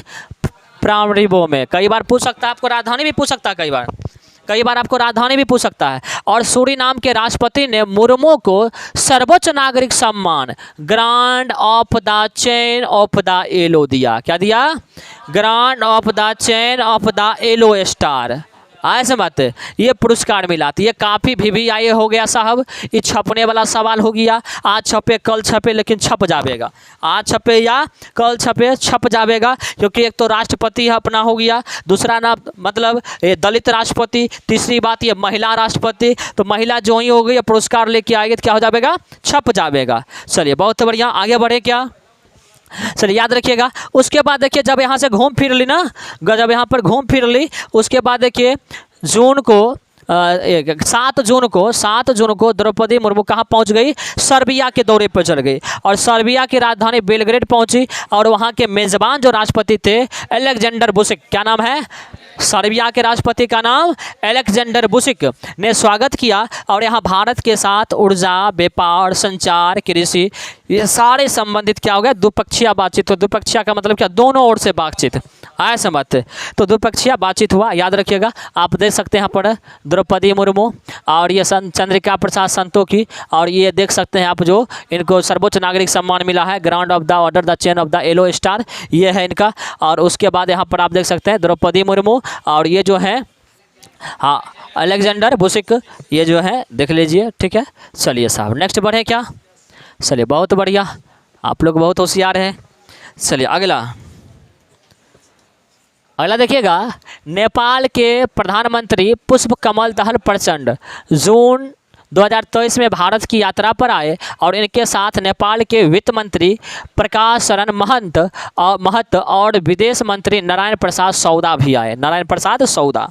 [SPEAKER 1] प्रामरीबो में। कई बार पूछ सकता है आपको, राजधानी भी पूछ सकता है कई बार आपको राजधानी भी पूछ सकता है। और सूरीनाम के राष्ट्रपति ने मुर्मू को सर्वोच्च नागरिक सम्मान grand of the chain of the yellow दिया। क्या दिया? Grand of the chain of the yellow star. ऐसे बात, ये पुरस्कार मिला। तो ये काफ़ी VVIA हो गया साहब। ये छपने वाला सवाल हो गया। आज छपे कल छपे, लेकिन छप जावेगा। आज छपे या कल छपे, छप जावेगा। क्योंकि एक तो राष्ट्रपति अपना हो गया, दूसरा ना मतलब ये दलित राष्ट्रपति, तीसरी बात ये महिला राष्ट्रपति। तो महिला जो ही हो गई पुरस्कार लेके आएगी तो क्या हो जाएगा? छप जावेगा। चलिए बहुत बढ़िया, आगे बढ़े क्या? चलिए याद रखिएगा। उसके बाद देखिए जब यहाँ से घूम फिर ली ना, जब यहाँ पर घूम फिर ली, उसके बाद देखिए 7 जून को द्रौपदी मुर्मू कहाँ पहुँच गई? सर्बिया के दौरे पर चल गई। और सर्बिया की राजधानी बेलग्रेड पहुँची। और वहाँ के मेज़बान जो राष्ट्रपति थे अलेक्जेंडर बुसिक, क्या नाम है? सर्बिया के राष्ट्रपति का नाम अलेक्जेंडर बुसिक ने स्वागत किया। और यहाँ भारत के साथ ऊर्जा, व्यापार, संचार, कृषि, ये सारे संबंधित क्या हो गया? द्विपक्षीय बातचीत। तो द्विपक्षीय का मतलब क्या? दोनों ओर से बातचीत। ऐसा मत, तो द्विपक्षीय बातचीत हुआ। याद रखिएगा, आप देख सकते हैं यहाँ पर द्रौपदी मुर्मू और ये चंद्रिका प्रसाद संतोखी। और ये देख सकते हैं आप जो इनको सर्वोच्च नागरिक सम्मान मिला है grand of the order the chain of the yellow star, ये है इनका। और उसके बाद यहाँ पर आप देख सकते हैं द्रौपदी मुर्मू और ये जो है हाँ अलेक्जेंडर बुसिक, ये जो है देख लीजिए। ठीक है, चलिए साहब नेक्स्ट बढ़े क्या? चलिए बहुत बढ़िया, आप लोग बहुत होशियार हैं। चलिए अगला देखिएगा, नेपाल के प्रधानमंत्री पुष्प कमल दहल प्रचंड जून 2023 में भारत की यात्रा पर आए। और इनके साथ नेपाल के वित्त मंत्री प्रकाश शरण महत और विदेश मंत्री नारायण प्रसाद सौदा भी आए। नारायण प्रसाद सौदा।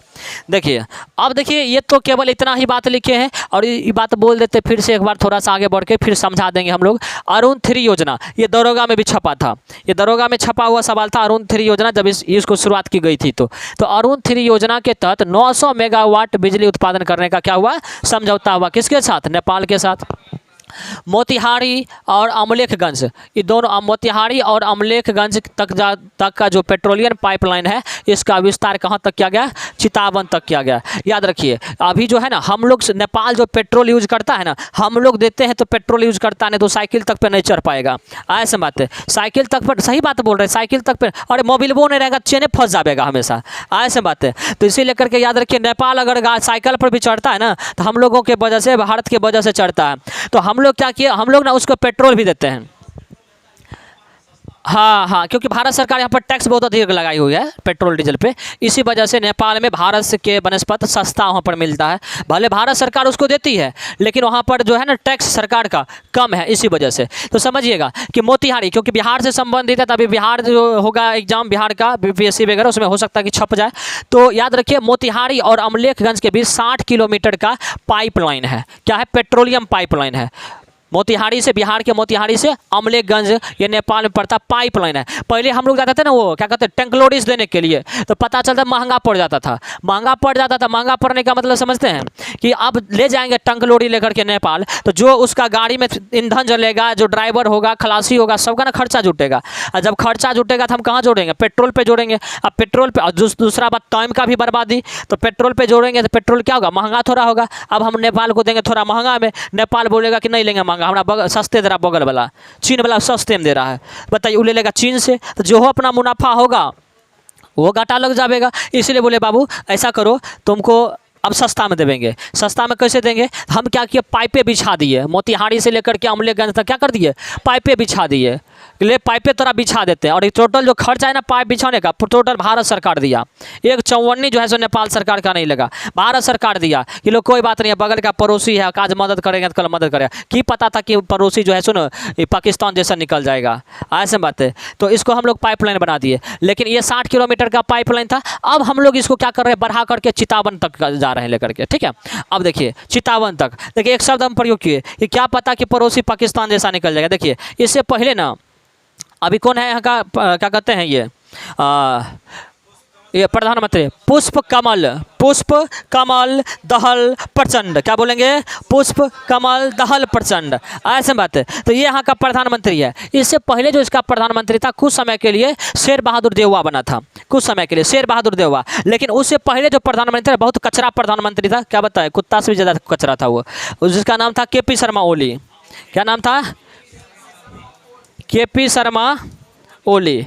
[SPEAKER 1] देखिए अब देखिए, ये तो केवल इतना ही बात लिखे हैं और ये बात बोल देते। फिर से एक बार थोड़ा सा आगे बढ़ के फिर समझा देंगे हम लोग। अरुण 3 योजना, ये दरोगा में भी छपा था। ये दरोगा में छपा हुआ सवाल था। अरुण 3 योजना जब इसको शुरुआत की गई थी तो अरुण 3 योजना के तहत 900 मेगावाट बिजली उत्पादन करने का क्या हुआ? समझौता हुआ। किसके साथ? नेपाल के साथ। मोतिहारी और अमलेखगंज, ये दोनों मोतिहारी और अमलेखगंज तक का जो पेट्रोलियम पाइपलाइन है, इसका विस्तार कहाँ तक किया गया? चितावन तक किया गया। याद रखिए, अभी जो है ना हम लोग नेपाल जो पेट्रोल यूज करता है ना, हम लोग देते हैं तो पेट्रोल यूज करता नहीं तो साइकिल तक पे नहीं चढ़ पाएगा। ऐसे बात है, साइकिल तक पर, सही बात बोल रहे हैं, साइकिल तक पे, और मोबिल वो नहीं रहेगा, चेने फंस जाएगा हमेशा। ऐसे बात है, तो इसी लेकर के याद रखिए, नेपाल अगर साइकिल पर भी चढ़ता है ना तो हम लोगों के वजह से, भारत के वजह से चढ़ता है। तो हम लोग क्या किए, हम लोग ना उसको पेट्रोल भी देते हैं। हाँ हाँ, क्योंकि भारत सरकार यहाँ पर टैक्स बहुत अधिक लगाई हुई है पेट्रोल डीजल पे, इसी वजह से नेपाल में भारत के बनस्पत सस्ता वहाँ पर मिलता है। भले भारत सरकार उसको देती है, लेकिन वहाँ पर जो है ना टैक्स सरकार का कम है, इसी वजह से। तो समझिएगा कि मोतिहारी, क्योंकि बिहार से संबंधित है, तभी बिहार जो होगा एग्जाम बिहार का बीपीएससी वगैरह, उसमें हो सकता है कि छप जाए। तो याद रखिए मोतिहारी और अमलेखगंज के बीच 60 किलोमीटर का पाइपलाइन है। क्या है? पेट्रोलियम पाइपलाइन है। मोतिहारी से, बिहार के मोतिहारी से अमलेखगंज, ये नेपाल में पड़ता पाइपलाइन है। पहले हम लोग जाते थे ना, वो क्या कहते हैं, टैंकलोडीज देने के लिए, तो पता चलता महंगा पड़ जाता था। महंगा पड़ जाता था, महंगा पड़ने का मतलब समझते हैं कि अब ले जाएंगे टैंकलोडी लेकर के नेपाल, तो जो उसका गाड़ी में ईंधन जलेगा, जो ड्राइवर होगा, खलासी होगा, सबका ना खर्चा जुटेगा। और जब खर्चा जुटेगा तो हम कहाँ जोड़ेंगे? पेट्रोल पे जोड़ेंगे। अब पेट्रोल पे, और दूसरा बात टाइम का भी बर्बादी, तो पेट्रोल पे जोड़ेंगे तो पेट्रोल क्या होगा? महंगा थोड़ा होगा। अब हम नेपाल को देंगे थोड़ा महंगा में, नेपाल बोलेगा कि नहीं लेंगे महंगा, हमारा सस्ते दे रहा, बगल वाला चीन वाला सस्ते में दे रहा है। बताइए, वो ले लेगा चीन से, तो जो हो अपना मुनाफा होगा वो घाटा लग जाएगा। इसलिए बोले बाबू ऐसा करो, तुमको अब सस्ता में देंगे। सस्ता में कैसे देंगे? हम क्या किए? पाइपें बिछा दिए, मोतिहारी से लेकर के अमलेखगंज तक क्या कर दिए? पाइपें बिछा दिए। ले पाइपें तोरा बिछा देते हैं, और टोटल जो खर्चा है ना पाइप बिछाने का, टोटल भारत सरकार दिया। एक चौवन्नी जो है सो नेपाल सरकार का नहीं लगा, भारत सरकार दिया कि लोग कोई बात नहीं है, बगल का पड़ोसी है, आज मदद करेंगे तो कल मदद करेगा। की पता था कि पड़ोसी जो है सो ना पाकिस्तान जैसा निकल जाएगा, ऐसे बात है। तो इसको हम लोग पाइपलाइन बना दिए, लेकिन ये 60 किलोमीटर का पाइपलाइन था। अब हम लोग इसको क्या कर रहे हैं? बढ़ा करके चितावन तक जा रहे हैं लेकर के, ठीक है। अब देखिए चितावन तक, देखिए एक शब्द हम प्रयोग किए कि क्या पता कि पड़ोसी पाकिस्तान जैसा निकल जाएगा। देखिए इससे पहले ना, अभी कौन है यहाँ का, क्या कहते हैं ये प्रधानमंत्री पुष्प कमल दहल प्रचंड, क्या बोलेंगे? पुष्प कमल दहल प्रचंड, ऐसे बात है। तो ये यहाँ का प्रधानमंत्री है। इससे पहले जो इसका प्रधानमंत्री था, कुछ समय के लिए शेर बहादुर देववा बना था, कुछ समय के लिए शेर बहादुर देववा। लेकिन उससे पहले जो प्रधानमंत्री था, बहुत कचरा प्रधानमंत्री था। क्या बताए? कुत्ता से भी ज़्यादा कचरा था वो, जिसका नाम था केपी शर्मा ओली। क्या नाम था? केपी शर्मा ओली।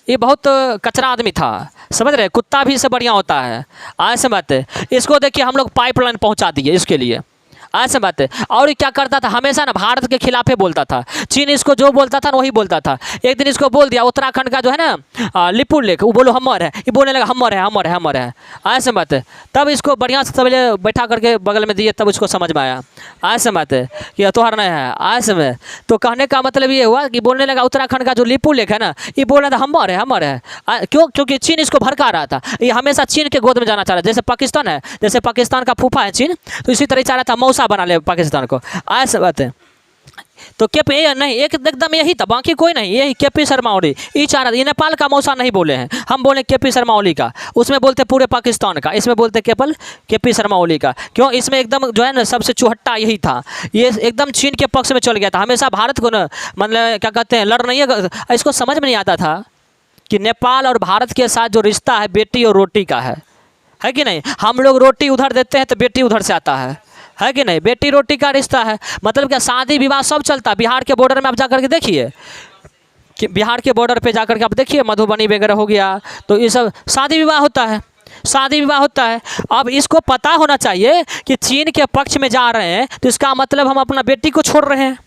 [SPEAKER 1] ये बहुत कचरा आदमी था, समझ रहे? कुत्ता भी इससे बढ़िया होता है, ऐसे बात है। इसको देखिए हम लोग पाइपलाइन पहुंचा दिए इसके लिए, ऐसे बात है। और ये क्या करता था? हमेशा ना भारत के खिलाफ ही बोलता था। चीन इसको जो बोलता था ना वही बोलता था। एक दिन इसको बोल दिया उत्तराखंड का जो है ना लिपुर लेक, वो बोलो हमर है, ये बोलने लगा हमर है, ऐसे बात है। तब इसको बढ़िया से सब बैठा करके बगल में दिए, तब उसको समझ में आया, ऐसे बात है कि तोहर नहीं है, ऐसे में। तो कहने का मतलब ये हुआ कि बोलने लगा उत्तराखंड का जो लिपुर लेक है ना, ये बोल रहा था हमर है। क्यों? क्योंकि चीन इसको भड़का रहा था। ये हमेशा चीन के गोद में जाना चाह रहा है। जैसे पाकिस्तान है, जैसे पाकिस्तान का फूफा है चीन, तो इसी तरह चाह रहा था मौसा बना ले पाकिस्तान को, ऐसे बात है। तो केपी नहीं, एक एकदम यही था, बाकी कोई नहीं, यही केपी शर्मा ओली ये चाह रहा था। ये नेपाल का मौसा नहीं बोले हैं, हम बोले केपी शर्मा ओली का। उसमें बोलते पूरे पाकिस्तान का, इसमें बोलते केवल केपी शर्मा ओली का। क्यों? इसमें एकदम जो है ना सबसे चुहट्टा यही था, ये एकदम चीन के पक्ष में चल गया था। हमेशा भारत को ना मतलब क्या कहते हैं, लड़ नहीं है। इसको समझ में नहीं आता था कि नेपाल और भारत के साथ जो रिश्ता है बेटी और रोटी का है कि नहीं? हम लोग रोटी उधर देते हैं तो बेटी उधर से आता है कि नहीं? बेटी रोटी का रिश्ता है। मतलब क्या, शादी विवाह सब चलता है। बिहार के बॉर्डर में आप जाकर के देखिए, कि बिहार के बॉर्डर पे जाकर के आप देखिए, मधुबनी वगैरह हो गया, तो ये सब शादी विवाह होता है, शादी विवाह होता है। अब इसको पता होना चाहिए कि चीन के पक्ष में जा रहे हैं तो इसका मतलब हम अपना बेटी को छोड़ रहे हैं।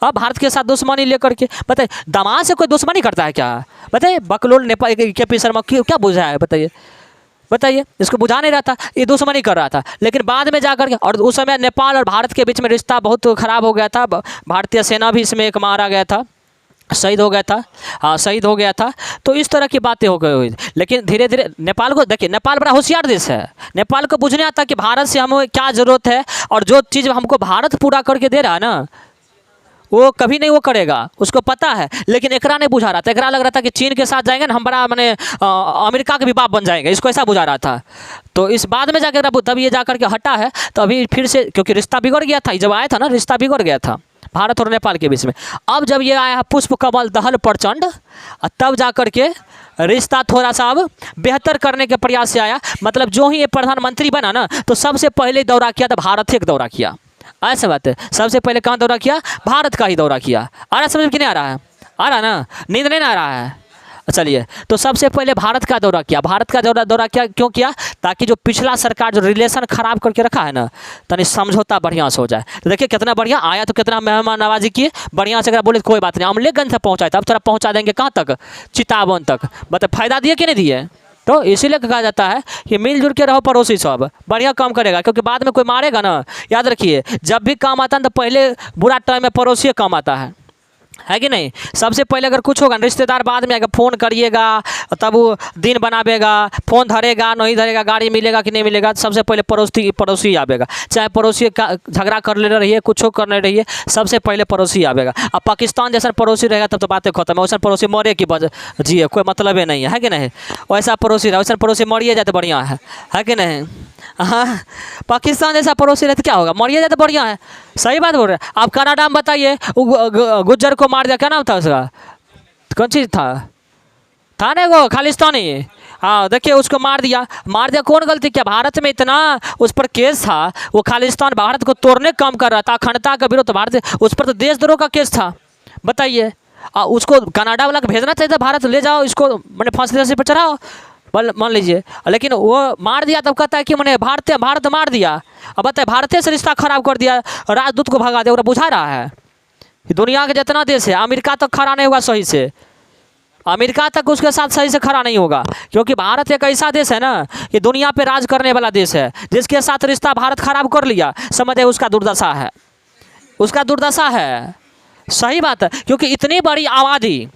[SPEAKER 1] अब भारत के साथ दुश्मनी लेकर के, बताइए दामाद से कोई दुश्मनी करता है क्या? बताइए बकलोल नेपाल केपी शर्मा क्या बुझा है? बताइए इसको बुझा नहीं रहा था, ये दुश्मनी कर रहा था। लेकिन बाद में जाकर के, और उस समय नेपाल और भारत के बीच में रिश्ता बहुत ख़राब हो गया था। भारतीय सेना भी इसमें एक मारा गया था, शहीद हो गया था, हाँ शहीद हो गया था। तो इस तरह की बातें हो गई हुई। लेकिन धीरे धीरे नेपाल को देखिए, नेपाल बड़ा होशियार देश है। नेपाल को बुझने आता कि भारत से हमें क्या ज़रूरत है, और जो चीज़ हमको भारत पूरा करके दे रहा है ना, वो कभी नहीं वो करेगा, उसको पता है। लेकिन एकरा नहीं बुझा रहा था, एकरा लग रहा था कि चीन के साथ जाएंगे ना हम बड़ा मैंने अमेरिका के भी बाप बन जाएंगे, इसको ऐसा बुझा रहा था। तो इस बाद में जाकर तब ये जाकर के हटा है, तो अभी फिर से, क्योंकि रिश्ता बिगड़ गया था, जब आया था ना रिश्ता बिगड़ गया था भारत और नेपाल के बीच में। अब जब ये आया है पुष्प कमल दहल प्रचंड, तब जाकर के रिश्ता थोड़ा सा अब बेहतर करने के प्रयास से आया। मतलब जो ही ये प्रधानमंत्री बना ना, तो सबसे पहले दौरा किया था भारत एक दौरा किया, ऐसा बात है। सबसे पहले कहाँ दौरा किया? भारत का ही दौरा किया। आ रहा समझ में कि नहीं आ रहा है? आ रहा ना? नींद नहीं आ रहा है? चलिए, तो सबसे पहले भारत का दौरा किया। भारत का दौरा किया क्यों किया? ताकि जो पिछला सरकार जो रिलेशन खराब करके रखा है ना, तनी समझौता बढ़िया से हो जाए। तो देखिए कितना बढ़िया आया, तो कितना मेहमान नवाजी किए, बढ़िया से। अगर बोले कोई बात नहीं, अमलेखगंज से पहुँचाए, अब थोड़ा पहुँचा देंगे कहाँ तक? चितावन तक। मतलब फ़ायदा दिए कि नहीं दिए? तो इसीलिए कहा जाता है कि मिलजुल के रहो पड़ोसी, सब बढ़िया काम करेगा, क्योंकि बाद में कोई मारेगा ना, याद रखिए जब भी काम आता है तो पहले बुरा टाइम में पड़ोसी काम आता है कि नहीं? सबसे पहले अगर कुछ होगा, रिश्तेदार बाद में आएगा, फ़ोन करिएगा तब वो दिन बनावेगा, फ़ोन धरेगा नहीं धरेगा, गाड़ी मिलेगा कि नहीं मिलेगा, सबसे पहले पड़ोसी आवेगा। चाहे पड़ोसी का झगड़ा कर ले रहिए, कुछ करने रहिए, सबसे पहले पड़ोसी आवेगा। अब पाकिस्तान जैसा पड़ोसी रहेगा तब तो बातें खत्म है। वैसा पड़ोसी मरे की जिए, कोई मतलब ही नहीं है कि नहीं? वैसा पड़ोसी रहे, वैसा पड़ोसी मरिए जाए तो बढ़िया है कि नहीं? हाँ, पाकिस्तान जैसा पड़ोसी रहते क्या होगा? मरिए जाए तो बढ़िया है। सही बात बोल रहे हैं आप। कनाडा में बताइए, गुज्जर को मार दिया, क्या नाम था उसका? कौन चीज़ था ना वो खालिस्तानी? हाँ, देखिए उसको मार दिया। कौन गलती किया? भारत में इतना उस पर केस था, वो खालिस्तान भारत को तोड़ने का काम कर रहा था, अखंडता का विरोध, भारत उस पर तो देशद्रोह का केस था। बताइए, उसको कनाडा वाला को भेजना चाहिए था, भारत ले जाओ इसको, मैंने फांसी पर चढ़ाओ, मान लीजिए। लेकिन वो मार दिया, तब कहता है कि मैंने भारत मार दिया। अब बताए, भारतीय से रिश्ता खराब कर दिया, राजदूत को भगा दिया। वो बुझा रहा है कि दुनिया के जितना देश है, अमेरिका तक खड़ा नहीं होगा सही से, अमेरिका तक उसके साथ सही से खड़ा नहीं होगा, क्योंकि भारत एक ऐसा देश है ना, ये दुनिया पे राज करने वाला देश है। जिसके साथ रिश्ता भारत खराब कर लिया, समझे उसका दुर्दशा है, उसका दुर्दशा है। सही बात है, क्योंकि इतनी बड़ी आबादी,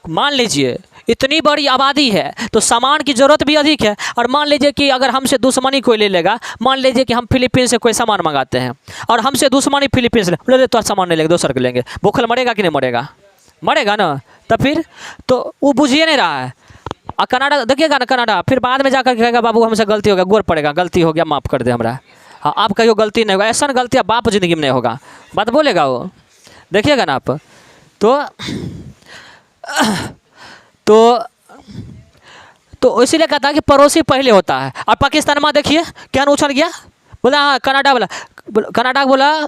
[SPEAKER 1] मान लीजिए इतनी बड़ी आबादी है तो सामान की ज़रूरत भी अधिक है। और मान लीजिए कि अगर हमसे दुश्मनी कोई ले लेगा, मान लीजिए कि हम फिलीपींस से कोई सामान मंगाते हैं और हमसे दुश्मनी फिलीपींस ले, बोले तो सामान नहीं लेंगे, दूसर के लेंगे, भूखल मरेगा कि नहीं मरेगा? मरेगा ना। तो फिर तो वो बुझिए नहीं रहा है। और कनाडा देखिएगा ना, कनाडा फिर बाद में जाकर कहेगा बाबू हमसे गलती हो गया, गोर पड़ेगा, गलती हो गया, माफ़ कर दे हमरा। हाँ, आप कहियो गलती नहीं होगा, ऐसा गलती आप बाप जिंदगी में नहीं होगा, बात बोलेगा वो, देखिएगा ना आप। तो इसीलिए कहता है कि पड़ोसी पहले होता है। और पाकिस्तान में देखिए क्या उछल गया, बोला हाँ कनाडा बोला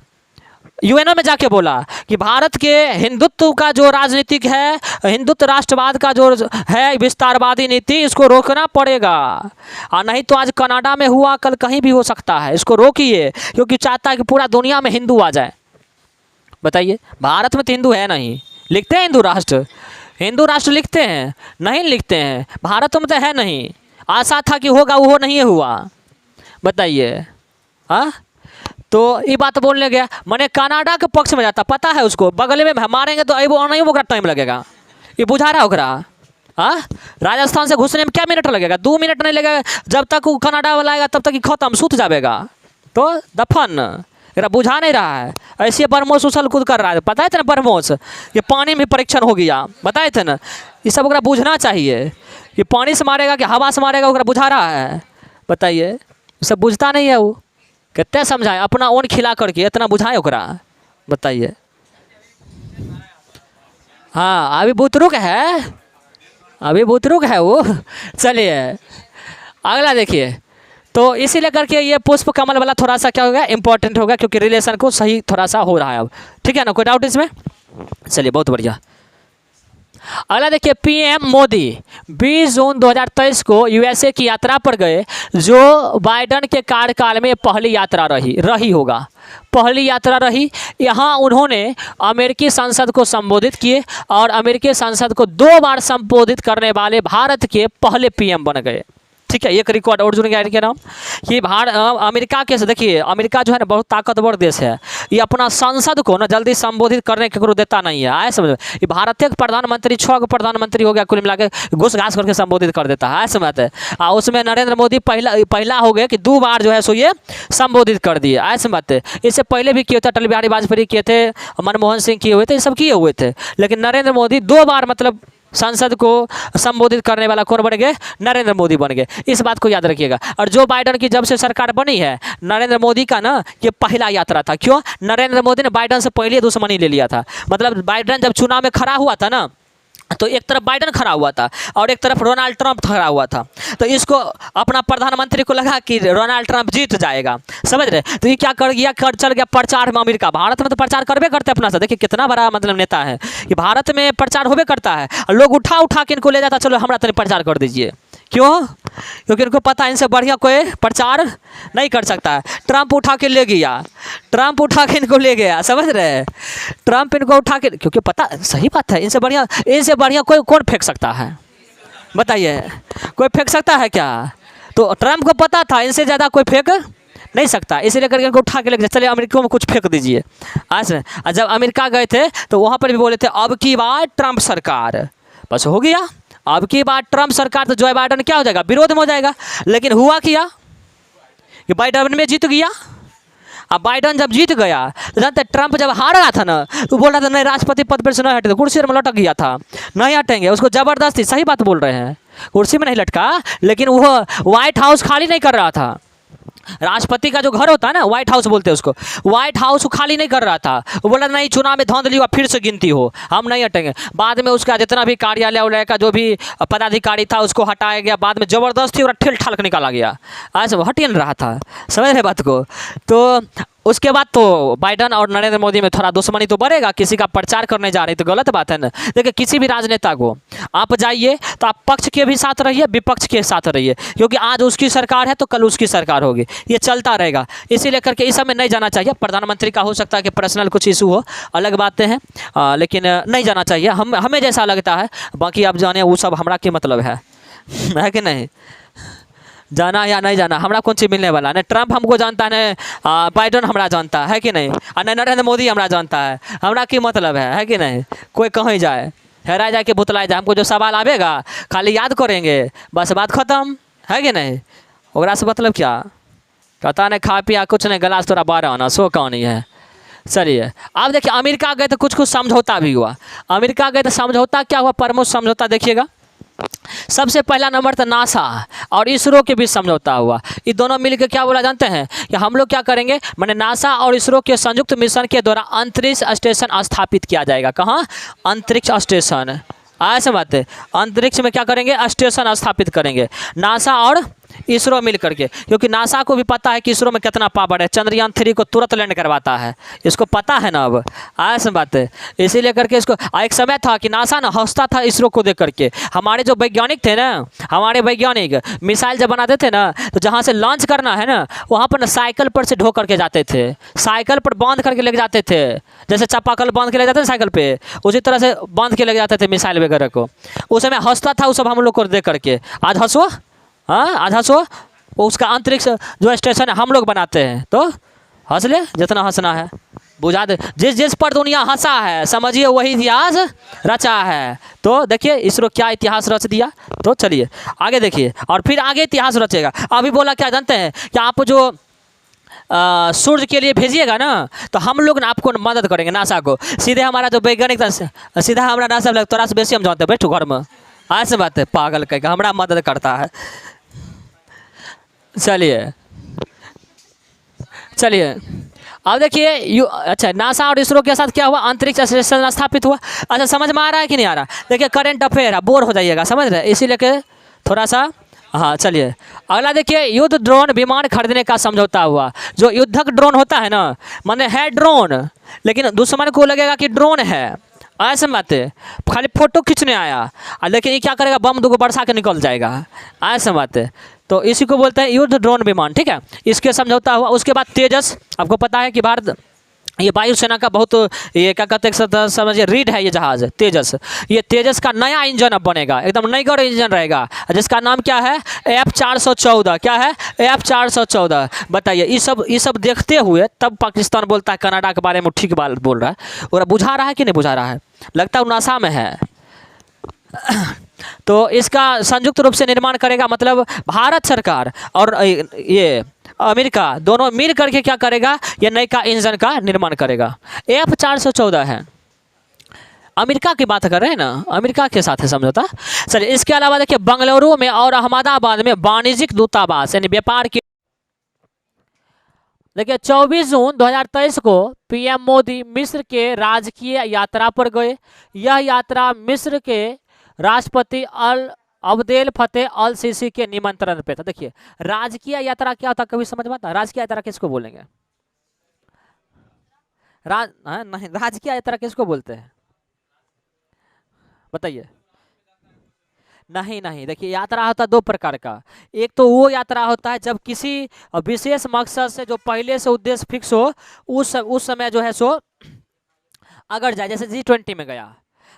[SPEAKER 1] यूएनओ में जाके बोला कि भारत के हिंदुत्व का जो राजनीतिक है, हिंदुत्व राष्ट्रवाद का जो है विस्तारवादी नीति, इसको रोकना पड़ेगा। और नहीं तो आज कनाडा में हुआ, कल कहीं भी हो सकता है, इसको रोकिए, क्योंकि चाहता है कि पूरा दुनिया में हिंदू आ जाए। बताइए, भारत में तो हिंदू है नहीं, लिखते हैं हिंदू राष्ट्र लिखते हैं, नहीं लिखते हैं, भारत में तो है नहीं। आशा था कि होगा, वो नहीं हुआ। बताइए, हाँ, तो ये बात बोलने गया, मैंने कनाडा के पक्ष में जाता, पता है उसको बगल में मारेंगे तो वो नहीं, वो टाइम लगेगा, ये बुझा रहा होगा। हाँ, राजस्थान से घुसने में क्या मिनट लगेगा? 2 मिनट नहीं लगेगा। जब तक वो कनाडा वाला आएगा तब तक खत्म, सूत जाएगा, तो दफन। मेरा बुझा नहीं रहा है। ऐसे बरमोस उछल कूद कर रहा है, बताए थे ना बरमोस, ये पानी में परीक्षण हो गया, बताए थे ना। ये सब ओकरा बुझना चाहिए कि पानी से मारेगा कि हवा से मारेगा, ओकरा बुझा रहा है। बताइए, ये सब बुझता नहीं है। वो कितने समझाए, अपना ओन खिला करके इतना बुझाए ओकरा। बताइए, हाँ, अभी बुतरुक है वो। चलिए अगला देखिए। तो इसीलिए करके ये पुष्प कमल वाला थोड़ा सा क्या होगा, इंपॉर्टेंट होगा, क्योंकि रिलेशन को सही थोड़ा सा हो रहा है अब। ठीक है ना, कोई डाउट इसमें? चलिए, बहुत बढ़िया। अगला देखिए, पीएम मोदी 20 जून 2023 को यूएसए की यात्रा पर गए, जो बाइडन के कार्यकाल में पहली यात्रा पहली यात्रा रही। यहाँ उन्होंने अमेरिकी संसद को संबोधित किए और अमेरिकी संसद को 2 बार संबोधित करने वाले भारत के पहले पीएम बन गए। ठीक है, एक रिकॉर्ड और जुड़ गया इनके नाम कि अमेरिका के, देखिए अमेरिका जो है ना बहुत ताकतवर देश है, ये अपना संसद को ना जल्दी संबोधित करने के देता नहीं है। आए समझ, ये भारत के प्रधानमंत्री 6 प्रधानमंत्री हो गया कुल मिला के, घुस घास करके संबोधित कर देता है। समझते हैं, उसमें नरेंद्र मोदी पहला हो गया कि 2 बार जो है सो ये संबोधित कर दिए। आए समझते, इससे पहले भी किए थे, अटल बिहारी वाजपेयी किए थे, मनमोहन सिंह किए हुए थे, ये सब किए हुए थे। लेकिन नरेंद्र मोदी 2 बार मतलब संसद को संबोधित करने वाला कौन बन गए? नरेंद्र मोदी बन गए। इस बात को याद रखिएगा। और जो बाइडन की जब से सरकार बनी है, नरेंद्र मोदी का ना ये पहला यात्रा था। क्यों? नरेंद्र मोदी ने बाइडन से पहले दुश्मनी ले लिया था। मतलब बाइडन जब चुनाव में खड़ा हुआ था ना, तो एक तरफ बाइडन खड़ा हुआ था और एक तरफ डोनाल्ड ट्रंप खड़ा हुआ था। तो इसको अपना प्रधानमंत्री को लगा कि डोनाल्ड ट्रंप जीत जाएगा, समझ रहे। तो ये क्या कर गया, चल गया प्रचार में अमेरिका। भारत में तो प्रचार करबे करते अपना सा, देखिए कितना बड़ा मतलब नेता है कि भारत में प्रचार होबे करता है और लोग उठा उठा के इनको ले जाता, चलो हमारा तनी प्रचार कर दीजिए। क्यों? क्योंकि इनको पता है इनसे बढ़िया कोई प्रचार नहीं कर सकता है। ट्रंप उठा के ले गया, ट्रंप उठा के इनको ले गया, समझ रहे हैं। ट्रंप इनको उठा के, क्योंकि पता सही बात है, इनसे बढ़िया कोई कौन फेंक सकता है, बताइए कोई फेंक सकता है क्या? तो ट्रंप को पता था इनसे ज़्यादा कोई फेंक नहीं सकता, इसीलिए करके इनको उठा के लेके चलिए अमेरिका में कुछ फेंक दीजिए। आज जब अमेरिका गए थे तो वहाँ पर भी बोले थे अब की बार ट्रंप सरकार, बस हो गया। अब की बार ट्रंप सरकार, तो जो बाइडन क्या हो जाएगा, विरोध में हो जाएगा। लेकिन हुआ क्या कि बाइडन में जीत गया। अब बाइडन जब जीत गया तो जानते ट्रंप जब हार रहा था ना, तो बोल रहा था नहीं राष्ट्रपति पद पर से नहीं हटे, कुर्सी में लटक गया था, नहीं हटेंगे। उसको जबरदस्ती, सही बात बोल रहे हैं, कुर्सी में नहीं लटका, लेकिन वो व्हाइट हाउस खाली नहीं कर रहा था। राष्ट्रपति का जो घर होता है ना, व्हाइट हाउस बोलते हैं उसको, व्हाइट हाउस खाली नहीं कर रहा था। वो बोला नहीं चुनाव में धांधली हुआ, फिर से गिनती हो, हम नहीं हटेंगे। बाद में उसका जितना भी कार्यालय उलय का जो भी पदाधिकारी था उसको हटाया गया, बाद में जबरदस्ती और ठेल ठाल निकाला गया। आज वो हट ही नहीं रहा था, समझ रहे बात को। तो उसके बाद तो बाइडन और नरेंद्र मोदी में थोड़ा दुश्मनी तो बढ़ेगा, किसी का प्रचार करने जा रहे तो गलत बात है ना। देखिए किसी भी राजनेता को आप जाइए तो आप पक्ष के भी साथ रहिए, विपक्ष के साथ रहिए, क्योंकि आज उसकी सरकार है तो कल उसकी सरकार होगी, ये चलता रहेगा। इसीलिए करके इस समय नहीं जाना चाहिए। प्रधानमंत्री का हो सकता है कि पर्सनल कुछ इशू हो, अलग बातें हैं, लेकिन नहीं जाना चाहिए। हमें जैसा लगता है, बाकी आप जाने वो सब हमारा क्या मतलब है कि नहीं, जाना या नहीं जाना हमारा कौन चीज़ मिलने वाला। नहीं ट्रंप हमको जानता है, बाइडन हमारा जानता है कि नहीं, और नहीं नरेंद्र मोदी हमारा जानता है, हमारा की मतलब है कि नहीं। कोई कहीं जाए, हेरा जाए कि भुतलाए जाए, हमको जो सवाल आवेगा खाली याद करेंगे, बस बात खत्म, है कि नहीं। ओकरा से मतलब क्या, कहता नहीं खा पिया कुछ नहीं, गिलास थोड़ा 12 आना, सो कहानी है। चलिए अब देखिए अमेरिका गए तो कुछ समझौता भी हुआ। अमेरिका गए तो समझौता क्या हुआ, प्रमुख समझौता देखिएगा। सबसे पहला नंबर था नासा और इसरो के बीच समझौता हुआ। ये दोनों मिलकर क्या बोला जानते हैं कि हम लोग क्या करेंगे, मैंने नासा और इसरो के संयुक्त मिशन के द्वारा अंतरिक्ष स्टेशन स्थापित किया जाएगा। कहाँ? अंतरिक्ष स्टेशन। ऐसे बात है, अंतरिक्ष में क्या करेंगे, स्टेशन स्थापित करेंगे नासा और इसरो मिल करके, क्योंकि नासा को भी पता है कि इसरो में कितना पावर है, चंद्रयान 3 को तुरंत लैंड करवाता है, इसको पता है ना। अब ऐसे बात है, इसीलिए करके इसको एक समय था कि नासा ना हंसता था इसरो को देख करके। हमारे जो वैज्ञानिक थे ना, हमारे वैज्ञानिक मिसाइल जब बनाते थे ना, तो जहाँ से लॉन्च करना है ना, वहाँ पर ना साइकिल पर से ढो करके जाते थे, साइकिल पर बांध करके लेके जाते थे, जैसे चापाकल बांध के ले जाते थे साइकिल पे, उसी तरह से बांध के लेके जाते थे मिसाइल वगैरह को। उस समय हंसता था वो सब हम लोग को देख करके। आज हंसो, हाँ आज हंसो, वो उसका अंतरिक्ष जो स्टेशन है हम लोग बनाते हैं, तो हंस ले जितना हंसना है, बुझा दे। जिस पर दुनिया हंसा है समझिए वही इतिहास रचा है। तो देखिए इसरो क्या इतिहास रच दिया। तो चलिए आगे देखिए, और फिर आगे इतिहास रचेगा। अभी बोला क्या जानते हैं कि आप जो सूर्य के लिए भेजिएगा ना, तो हम लोग ना आपको मदद करेंगे, नासा को। सीधे हमारा जो वैज्ञानिक था, सीधा हमारा नासा लग तोरा से बेसी हम जानते हैं, बैठो घर में, ऐसे बात है, पागल कह हमारा मदद करता है। चलिए चलिए अब देखिए अच्छा नासा और इसरो के साथ क्या हुआ, अंतरिक्ष स्टेशन स्थापित हुआ। अच्छा समझ में आ रहा है कि नहीं आ रहा। देखिए करंट अफेयर है, बोर हो जाइएगा, समझ रहे, इसीलिए के थोड़ा सा। हाँ चलिए अगला देखिए, युद्ध ड्रोन विमान खरीदने का समझौता हुआ। जो युद्धक ड्रोन होता है ना, माने है ड्रोन, लेकिन दुश्मन को लगेगा कि ड्रोन है, ऐसे बात है, खाली फोटो खींचने आया, लेकिन ये क्या करेगा, बम दुगो बरसा के निकल जाएगा, ऐसे बात है। तो इसी को बोलते हैं युद्ध ड्रोन विमान, ठीक है। इसके समझौता हुआ। उसके बाद तेजस, आपको पता है कि भारत ये वायुसेना का बहुत ये क्या कहते हैं समझिए रीढ़ है ये जहाज तेजस। ये तेजस का नया इंजन अब बनेगा, एकदम नईगर इंजन रहेगा, जिसका नाम क्या है, F414। क्या है, F414। बताइए ये सब देखते हुए तब पाकिस्तान बोलता है कनाडा के बारे में ठीक बात बोल रहा है, और बुझा रहा है कि नहीं बुझा रहा है, लगता है नासा में है। तो इसका संयुक्त रूप से निर्माण करेगा, मतलब भारत सरकार और ये अमेरिका दोनों मिल करके क्या करेगा, ये नए का इंजन का निर्माण करेगा। F414 है, अमेरिका की बात कर रहे हैं ना, अमेरिका के साथ है समझौता। चलिए इसके अलावा देखिए बंगलुरु में और अहमदाबाद में वाणिज्यिक दूतावास यानी व्यापार की। देखिए 24 जून 2023 को पीएम मोदी मिस्र के राजकीय यात्रा पर गए। यह यात्रा मिस्र के राष्ट्रपति अल अब्देल फतेह अल सीसी के निमंत्रण पे था। देखिए राजकीय यात्रा क्या होता, कभी समझ में आता? राजकीय यात्रा किसको बोलेंगे? नहीं, राजकीय यात्रा किसको बोलते हैं बताइए? नहीं नहीं, देखिए यात्रा होता है दो प्रकार का। एक तो वो यात्रा होता है जब किसी विशेष मकसद से जो पहले से उद्देश्य फिक्स हो, उस समय जो है सो अगर जाए, जैसे G20 में गया,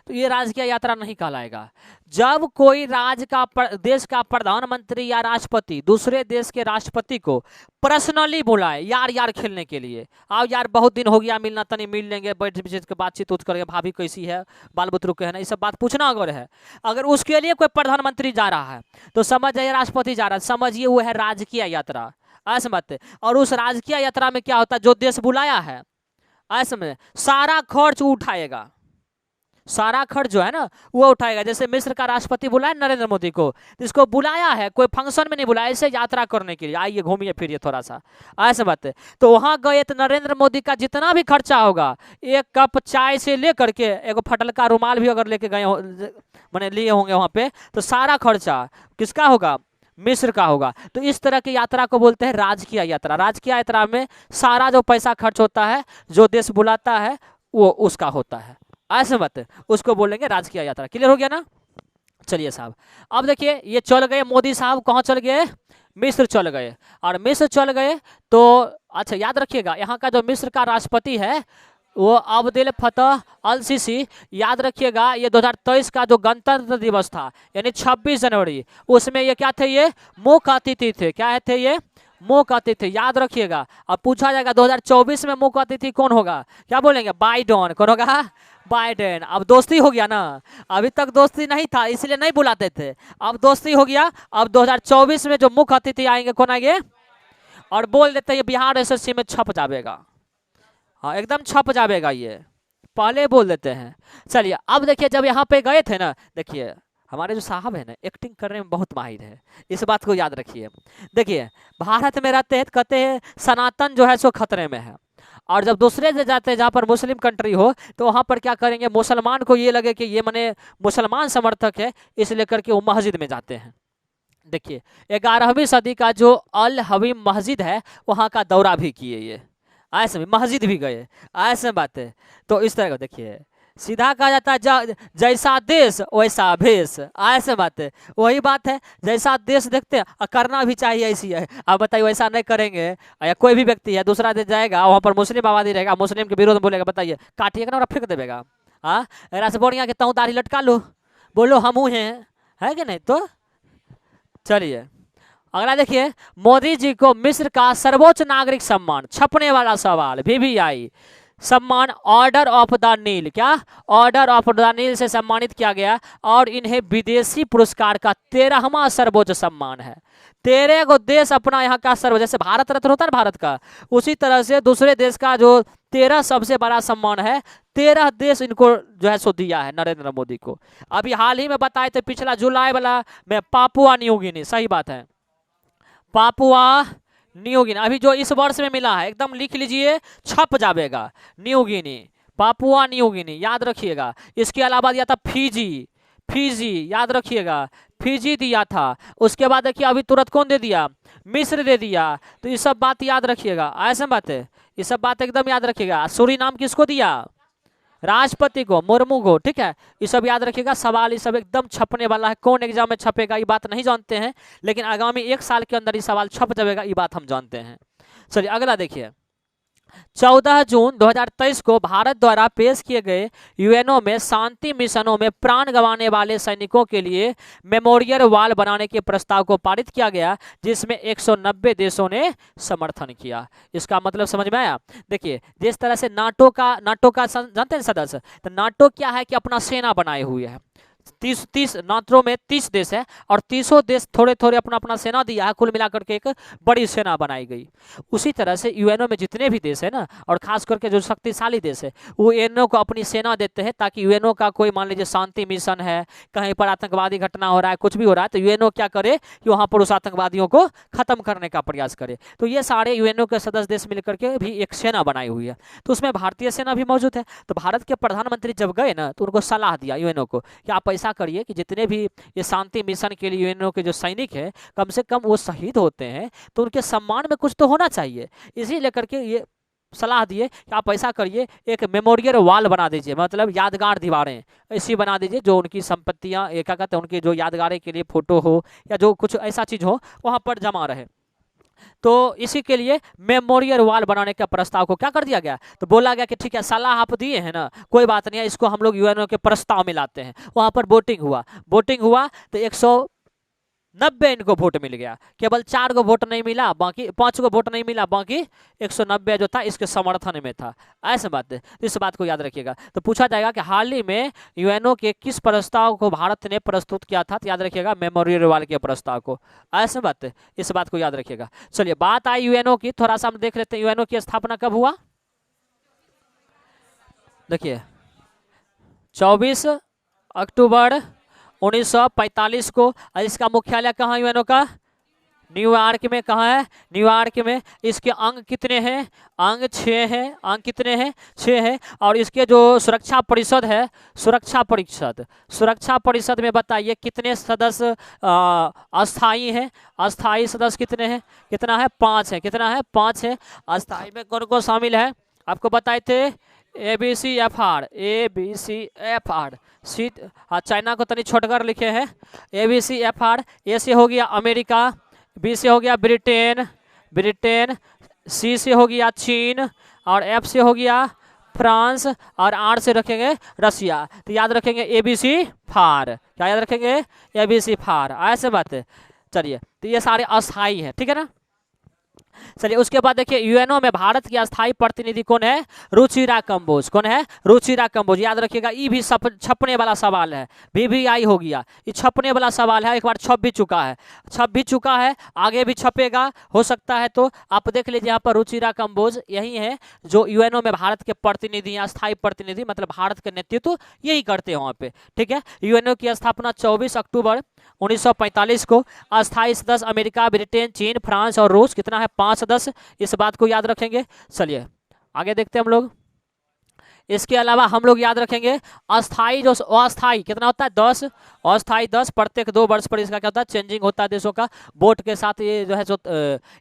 [SPEAKER 1] तो ये राजकीय यात्रा नहीं कहलाएगा। जब कोई देश का प्रधानमंत्री या राष्ट्रपति दूसरे देश के राष्ट्रपति को पर्सनली बुलाए, यार यार खेलने के लिए, आओ यार बहुत दिन हो गया मिलना, तनी मिल लेंगे, बैठ के बातचीत उठ करके, भाभी कैसी है, बाल बुतरू के है ना, ये सब बात पूछना अगर है, अगर उसके लिए कोई प्रधानमंत्री जा रहा है तो समझ जाइए राष्ट्रपति जा रहा है, समझिए वो है राजकीय यात्रा। ऐसे मत। और उस राजकीय यात्रा में क्या होता है, जो देश बुलाया है ऐसे में सारा खर्च उठाएगा, सारा खर्च जो है ना वो उठाएगा। जैसे मिस्र का राष्ट्रपति बुलाया नरेंद्र मोदी को, इसको बुलाया है, कोई फंक्शन में नहीं बुलाया, इसे यात्रा करने के लिए, आइए घूमिए फिरिए थोड़ा सा, ऐसे बात है। तो वहां गए तो नरेंद्र मोदी का जितना भी खर्चा होगा, एक कप चाय से लेकर के एक फटलका रुमाल भी अगर लेके गए मैंने लिए होंगे वहां पे, तो सारा खर्चा किसका होगा? मिस्र का होगा। तो इस तरह की यात्रा को बोलते हैं राजकीय यात्रा। राजकीय यात्रा में सारा जो पैसा खर्च होता है, जो देश बुलाता है वो उसका होता है, ऐसे मत, उसको बोलेंगे राजकीय यात्रा। क्लियर हो गया ना? चलिए साहब, अब देखिए ये चल गए मोदी साहब, कहाँ चल गए? मिस्र चल गए। और मिस्र चल गए तो अच्छा याद रखिएगा, यहाँ का जो मिस्र का राष्ट्रपति है वो अब्देल फतेह अल सीसी, याद रखिएगा ये 2023 का जो गणतंत्र दिवस था यानी 26 जनवरी, उसमें ये क्या थे? ये मुख्य अतिथि थे। क्या थे ये? मुख्य अतिथि, याद रखिएगा। अब पूछा जाएगा 2024 में मुख्य अतिथि कौन होगा, क्या बोलेंगे? बाइडेन। कौन होगा? बाइडेन। अब दोस्ती हो गया ना, अभी तक दोस्ती नहीं था इसलिए नहीं बुलाते थे, अब दोस्ती हो गया। अब 2024 में जो मुख्य अतिथि आएंगे कौन आएंगे? और बोल देते हैं बिहार एसएससी में छप जाएगा, हाँ एकदम छप जाएगा, ये पहले बोल देते हैं। चलिए अब देखिए जब यहाँ पे गए थे ना, देखिए हमारे जो साहब है ना एक्टिंग करने में बहुत माहिर है, इस बात को याद रखिए। देखिए भारत में रहते हैं तो कहते हैं सनातन जो है सो खतरे में है, और जब दूसरे से जाते हैं जहाँ पर मुस्लिम कंट्री हो तो वहाँ पर क्या करेंगे, मुसलमान को ये लगे कि ये मने मुसलमान समर्थक है, इसलिए करके वो मस्जिद में जाते हैं। देखिए 11वीं सदी का जो अल हवीम मस्जिद है वहाँ का दौरा भी किए ये, ऐसे में मस्जिद भी गए, ऐसे बात है। तो इस तरह का देखिए सीधा कहा जाता है जैसा देश वैसा भेष, ऐसे बात है। वही बात है, जैसा देश देखते हैं करना भी चाहिए ऐसी है। आप बताइए वैसा नहीं करेंगे, या कोई भी व्यक्ति है दूसरा देश जाएगा वहाँ पर मुस्लिम आबादी रहेगा, मुस्लिम के विरोध में बोलेगा, बताइए काटिएगा ना फेंक देगा। हाँ ऐसा से बढ़िया के तहु दाढ़ी लटका लो, बोलो हम है कि नहीं? तो चलिए अगला देखिए, मोदी जी को मिस्र का सर्वोच्च नागरिक सम्मान, छपने वाला सवाल, VVI सम्मान ऑर्डर ऑफ द नील, क्या ऑर्डर ऑफ द नील से सम्मानित किया गया, और इन्हें विदेशी पुरस्कार का 13वां सर्वोच्च सम्मान है। 13 गो देश अपना यहाँ का सर्वोच्च, जैसे भारत रत्न होता है भारत का, उसी तरह से दूसरे देश का जो 13 सबसे बड़ा सम्मान है, 13 देश इनको जो है सो दिया है नरेंद्र मोदी को। अभी हाल ही में बताए थे पिछला जुलाई वाला में पापुआ न्यू गिनी, सही बात है पापुआ न्यू गिनी, अभी जो इस वर्ष में मिला है एकदम लिख लीजिए, छप जाएगा New Guinea, Papua New Guinea, याद रखिएगा। इसके अलावा दिया था फिजी, याद रखिएगा फिजी दिया था। उसके बाद देखिए अभी तुरंत कौन दे दिया? मिस्र दे दिया। तो ये सब बात याद रखिएगा, ऐसे बात है, ये सब बात एकदम याद रखिएगा। सूरीनाम किसको दिया? राष्ट्रपति को, मुर्मू को, ठीक है। ये सब याद रखिएगा, सवाल ये सब एकदम छपने वाला है। कौन एग्जाम में छपेगा ये बात नहीं जानते हैं, लेकिन आगामी 1 साल के अंदर ये सवाल छप जाएगा, ये बात हम जानते हैं। चलिए अगला देखिए, 14 जून 2023 को भारत द्वारा पेश किए गए यूएनओ में शांति मिशनों में प्राण गंवाने वाले सैनिकों के लिए मेमोरियल वॉल बनाने के प्रस्ताव को पारित किया गया, जिसमें 190 देशों ने समर्थन किया। इसका मतलब समझ में आया? देखिए जिस तरह से नाटो का जानते हैं सदस्य, तो नाटो क्या है कि अपना सेना बनाए हुए है। 30 नाटो में 30 देश है, और 30 देश थोड़े थोड़े अपना अपना सेना दिया है, कुल मिलाकर के एक बड़ी सेना बनाई गई। उसी तरह से यूएनओ में जितने भी देश है ना, और खास करके जो शक्तिशाली देश है, वो यूएनओ को अपनी सेना देते हैं, ताकि यूएनओ का कोई मान लीजिए शांति मिशन है, कहीं पर आतंकवादी घटना हो रहा है, कुछ भी हो रहा है, तो यूएनओ क्या करे कि वहां पर उस आतंकवादियों को खत्म करने का प्रयास करे। तो ये सारे यूएनओ के सदस्य देश मिलकर के भी एक सेना बनाई हुई है, तो उसमें भारतीय सेना भी मौजूद है। तो भारत के प्रधानमंत्री जब गए ना, तो उनको सलाह दिया यूएनओ को कि आप ऐसा करिए कि जितने भी ये शांति मिशन के लिए यूएनओ के जो सैनिक हैं कम से कम वो शहीद होते हैं तो उनके सम्मान में कुछ तो होना चाहिए। इसी लेकर के ये सलाह दिए कि आप ऐसा करिए, एक मेमोरियल वॉल बना दीजिए, मतलब यादगार दीवारें ऐसी बना दीजिए जो उनकी संपत्तियां क्या कहते हैं उनकी जो यादगारें के लिए फोटो हो या जो कुछ ऐसा चीज़ हो वहाँ पर जमा रहे। तो इसी के लिए मेमोरियल वॉल बनाने का प्रस्ताव को क्या कर दिया गया, तो बोला गया कि ठीक है सलाह आप दिए हैं ना, कोई बात नहीं है, इसको हम लोग यूएनओ के प्रस्ताव में लाते हैं। वहाँ पर वोटिंग हुआ तो 190 इनको वोट मिल गया, केवल 4 को वोट नहीं मिला, बाकी 5 को वोट नहीं मिला, बाकी 190 जो था इसके समर्थन में था। ऐसे बात है, इस बात को याद रखिएगा। तो पूछा जाएगा कि हाल ही में यूएनओ के किस प्रस्ताव को भारत ने प्रस्तुत किया था, तो याद रखिएगा मेमोरियल वॉल के प्रस्ताव को। ऐसे बात है, इस बात को याद रखिएगा। चलिए बात आई यूएनओ की, थोड़ा सा हम देख लेते हैं यूएनओ की स्थापना कब हुआ। देखिए 24 अक्टूबर 1945 को। इसका मुख्यालय कहाँ यूएनओ का, न्यूयॉर्क में। कहाँ है, न्यूयॉर्क में। इसके अंग कितने हैं, अंग 6 हैं। अंग कितने हैं, 6 हैं। और इसके जो सुरक्षा परिषद है, सुरक्षा परिषद में बताइए कितने सदस्य अस्थाई हैं। अस्थाई सदस्य कितने हैं, कितना है, 5 है। कितना है, 5 है। अस्थाई में कौन कौन शामिल है, आपको बताए थे ABCFR, सीट। हाँ चाइना को तनी छोटकर लिखे हैं। ABCFR, ए से हो गया अमेरिका, बी से हो गया ब्रिटेन, सी से हो गया चीन, और एफ से हो गया फ्रांस, और आर से रखेंगे रसिया। तो याद रखेंगे ABCFR। क्या याद रखेंगे, ABCFR। ऐसे बात है। चलिए तो ये सारे अस्थाई है, ठीक है ना। चलिए उसके बाद देखिए यूएनओ में भारत की अस्थायी प्रतिनिधि कौन है, रुचिरा कंबोज। कौन है, रुचिरा कंबोज। याद रखिएगा ये भी छपने वाला सवाल है, VVI हो गया, ये छपने वाला सवाल है। एक बार छप भी चुका है, आगे भी छपेगा हो सकता है। तो आप देख लीजिए यहाँ पर रुचिरा कंबोज यही है जो यूएनओ में भारत के प्रतिनिधि, अस्थायी प्रतिनिधि, मतलब भारत के नेतृत्व यही करते हैं वहाँ पे, ठीक है। यूएनओ की स्थापना 24 अक्टूबर 1945 को। अस्थायी सदस्य अमेरिका, ब्रिटेन, चीन, फ्रांस और रूस। कितना है, 5 सदस्य। इस बात को याद रखेंगे। चलिए आगे देखते हैं हम लोग। इसके अलावा हम लोग याद रखेंगे अस्थाई जो अस्थाई कितना होता है, 10। अस्थाई 10। प्रत्येक 2 वर्ष पर इसका क्या होता है, चेंजिंग होता है देशों का। वोट के साथ ये जो है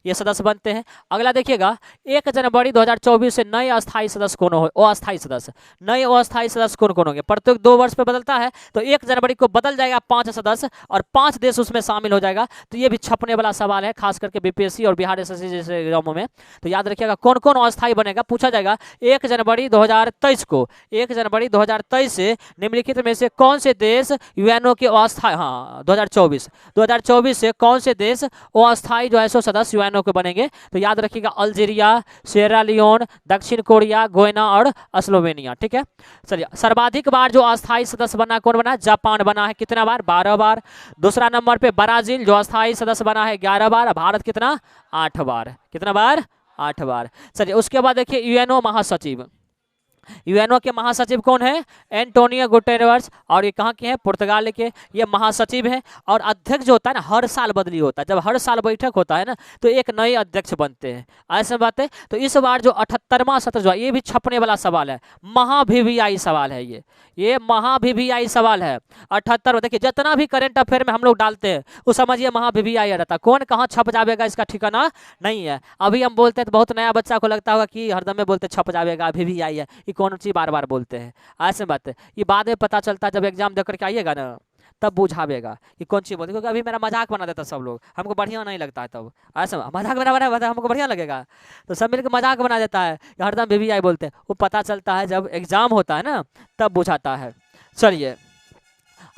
[SPEAKER 1] ये सदस्य बनते हैं। अगला देखिएगा 1 जनवरी 2024 से नए अस्थाई सदस्य कौन हो, अस्थाई सदस्य। नए अस्थाई सदस्य कौन कौन होंगे, प्रत्येक 2 वर्ष पर बदलता है। तो 1 जनवरी को बदल जाएगा 5 सदस्य और 5 देश उसमें शामिल हो जाएगा। तो ये भी छपने वाला सवाल है, खास करके BPSC और बिहार SSC जैसे एग्जामों में। तो याद रखिएगा कौन कौन अस्थाई बनेगा, पूछा जाएगा। 1 जनवरी 2023 को, 1 जनवरी 2023 से निम्नलिखित में से कौन से देश यूएनओ के अस्थाई, हाँ 2024 से कौन से देश अस्थाई जो है सो सदस्य यूएनओ के बनेंगे। तो याद रखिएगा अल्जीरिया, सिएरा लियोन, दक्षिण कोरिया, गोयना और स्लोवेनिया, ठीक है। चलिए सर्वाधिक बार जो अस्थाई सदस्य बना कौन बना, जापान बना है। कितना बार, 12 बार। दूसरा नंबर पे ब्राजील जो अस्थाई सदस्य बना है 11 बार। भारत कितना, 8 बार। कितना बार, 8 बार। चलिए उसके बाद देखिए यूएनओ महासचिव। यूएनओ के महासचिव कौन है, एंटोनियो गुटेरेस। और ये कहाँ के हैं, पुर्तगाल के। ये महासचिव है। और अध्यक्ष जो होता है ना, हर साल बदली होता है। जब हर साल बैठक होता है ना तो एक नए अध्यक्ष बनते हैं। ऐसे बात है। तो इस बार जो 78वां सत्र जो है ये भी छपने वाला सवाल है, महा-VVI सवाल है। ये महा-VVI सवाल है 78। देखिए जितना भी करंट अफेयर में हम लोग डालते हैं वो समझिए महा-VVI रहता है। कौन कहाँ छप जाएगा इसका ठिकाना नहीं है। अभी हम बोलते हैं तो बहुत नया बच्चा को लगता होगा कि हरदम में बोलते छप जाएगा, VVI है, कौन सी बार बार बोलते हैं। ऐसे बात है, ये बाद में पता चलता है जब एग्जाम देकर के आइएगा ना तब बुझावेगा कि कौन सी बोलते, क्योंकि अभी मेरा मजाक बना देता सब लोग, हमको बढ़िया नहीं लगता है। तब ऐसा मजाक बना हमको बढ़िया लगेगा तो सब मिलकर मजाक बना देता है कि हरदम VVI बोलते हैं। वो पता चलता है जब एग्जाम होता है ना तब बुझाता है। चलिए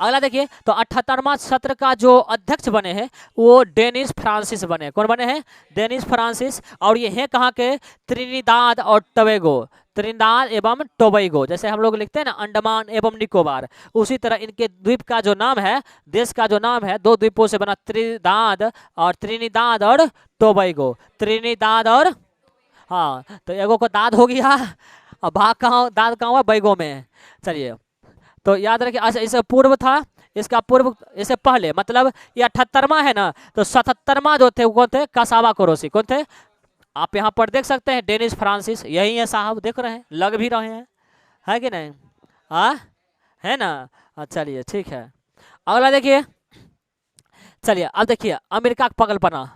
[SPEAKER 1] अगला देखिए, तो 78वां सत्र का जो अध्यक्ष बने हैं वो डेनिस फ्रांसिस बने। कौन बने हैं, डेनिस फ्रांसिस। और ये हैं कहाँ के, त्रिनिदाद और टोबैगो। त्रिनिदाद एवं टोबैगो, जैसे हम लोग लिखते हैं ना अंडमान एवं निकोबार, उसी तरह इनके द्वीप का जो नाम है, देश का जो नाम है, 2 द्वीपों से बना, त्रिनिदाद और टोबैगो। त्रिनिदाद और, हाँ तो एगो को दाद हो गया, अब भाग कहाँ, दाद कहाँ हुआ, बैगो में। चलिए तो याद रखिए। अच्छा इससे पूर्व था, इसका पूर्व, इससे पहले, मतलब ये 78वां है ना, तो 77वां जो थे वो कौन थे, कसावा कोरोसी। कौन थे, आप यहाँ पर देख सकते हैं, डेनिस फ्रांसिस यही है साहब, देख रहे हैं, लग भी रहे हैं, है कि नहीं, हाँ है ना। चलिए ठीक है। अगला देखिए, चलिए अब देखिए अमेरिका का पागलपना।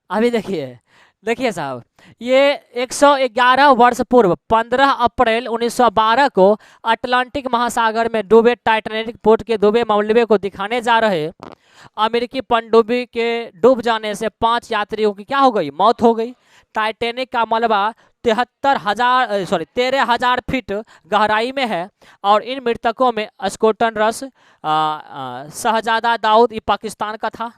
[SPEAKER 1] अभी देखिए, देखिए साहब, ये 111 वर्ष पूर्व 15 अप्रैल 1912 को अटलांटिक महासागर में डूबे टाइटैनिक पोर्ट के डूबे मलबे को दिखाने जा रहे अमेरिकी पनडुब्बी के डूब जाने से 5 यात्रियों की क्या हो गई, मौत हो गई। टाइटैनिक का मलबा 13,000 फीट गहराई में है और इन मृतकों में स्कॉटन रस, शहजादा दाऊद, ये पाकिस्तान का था,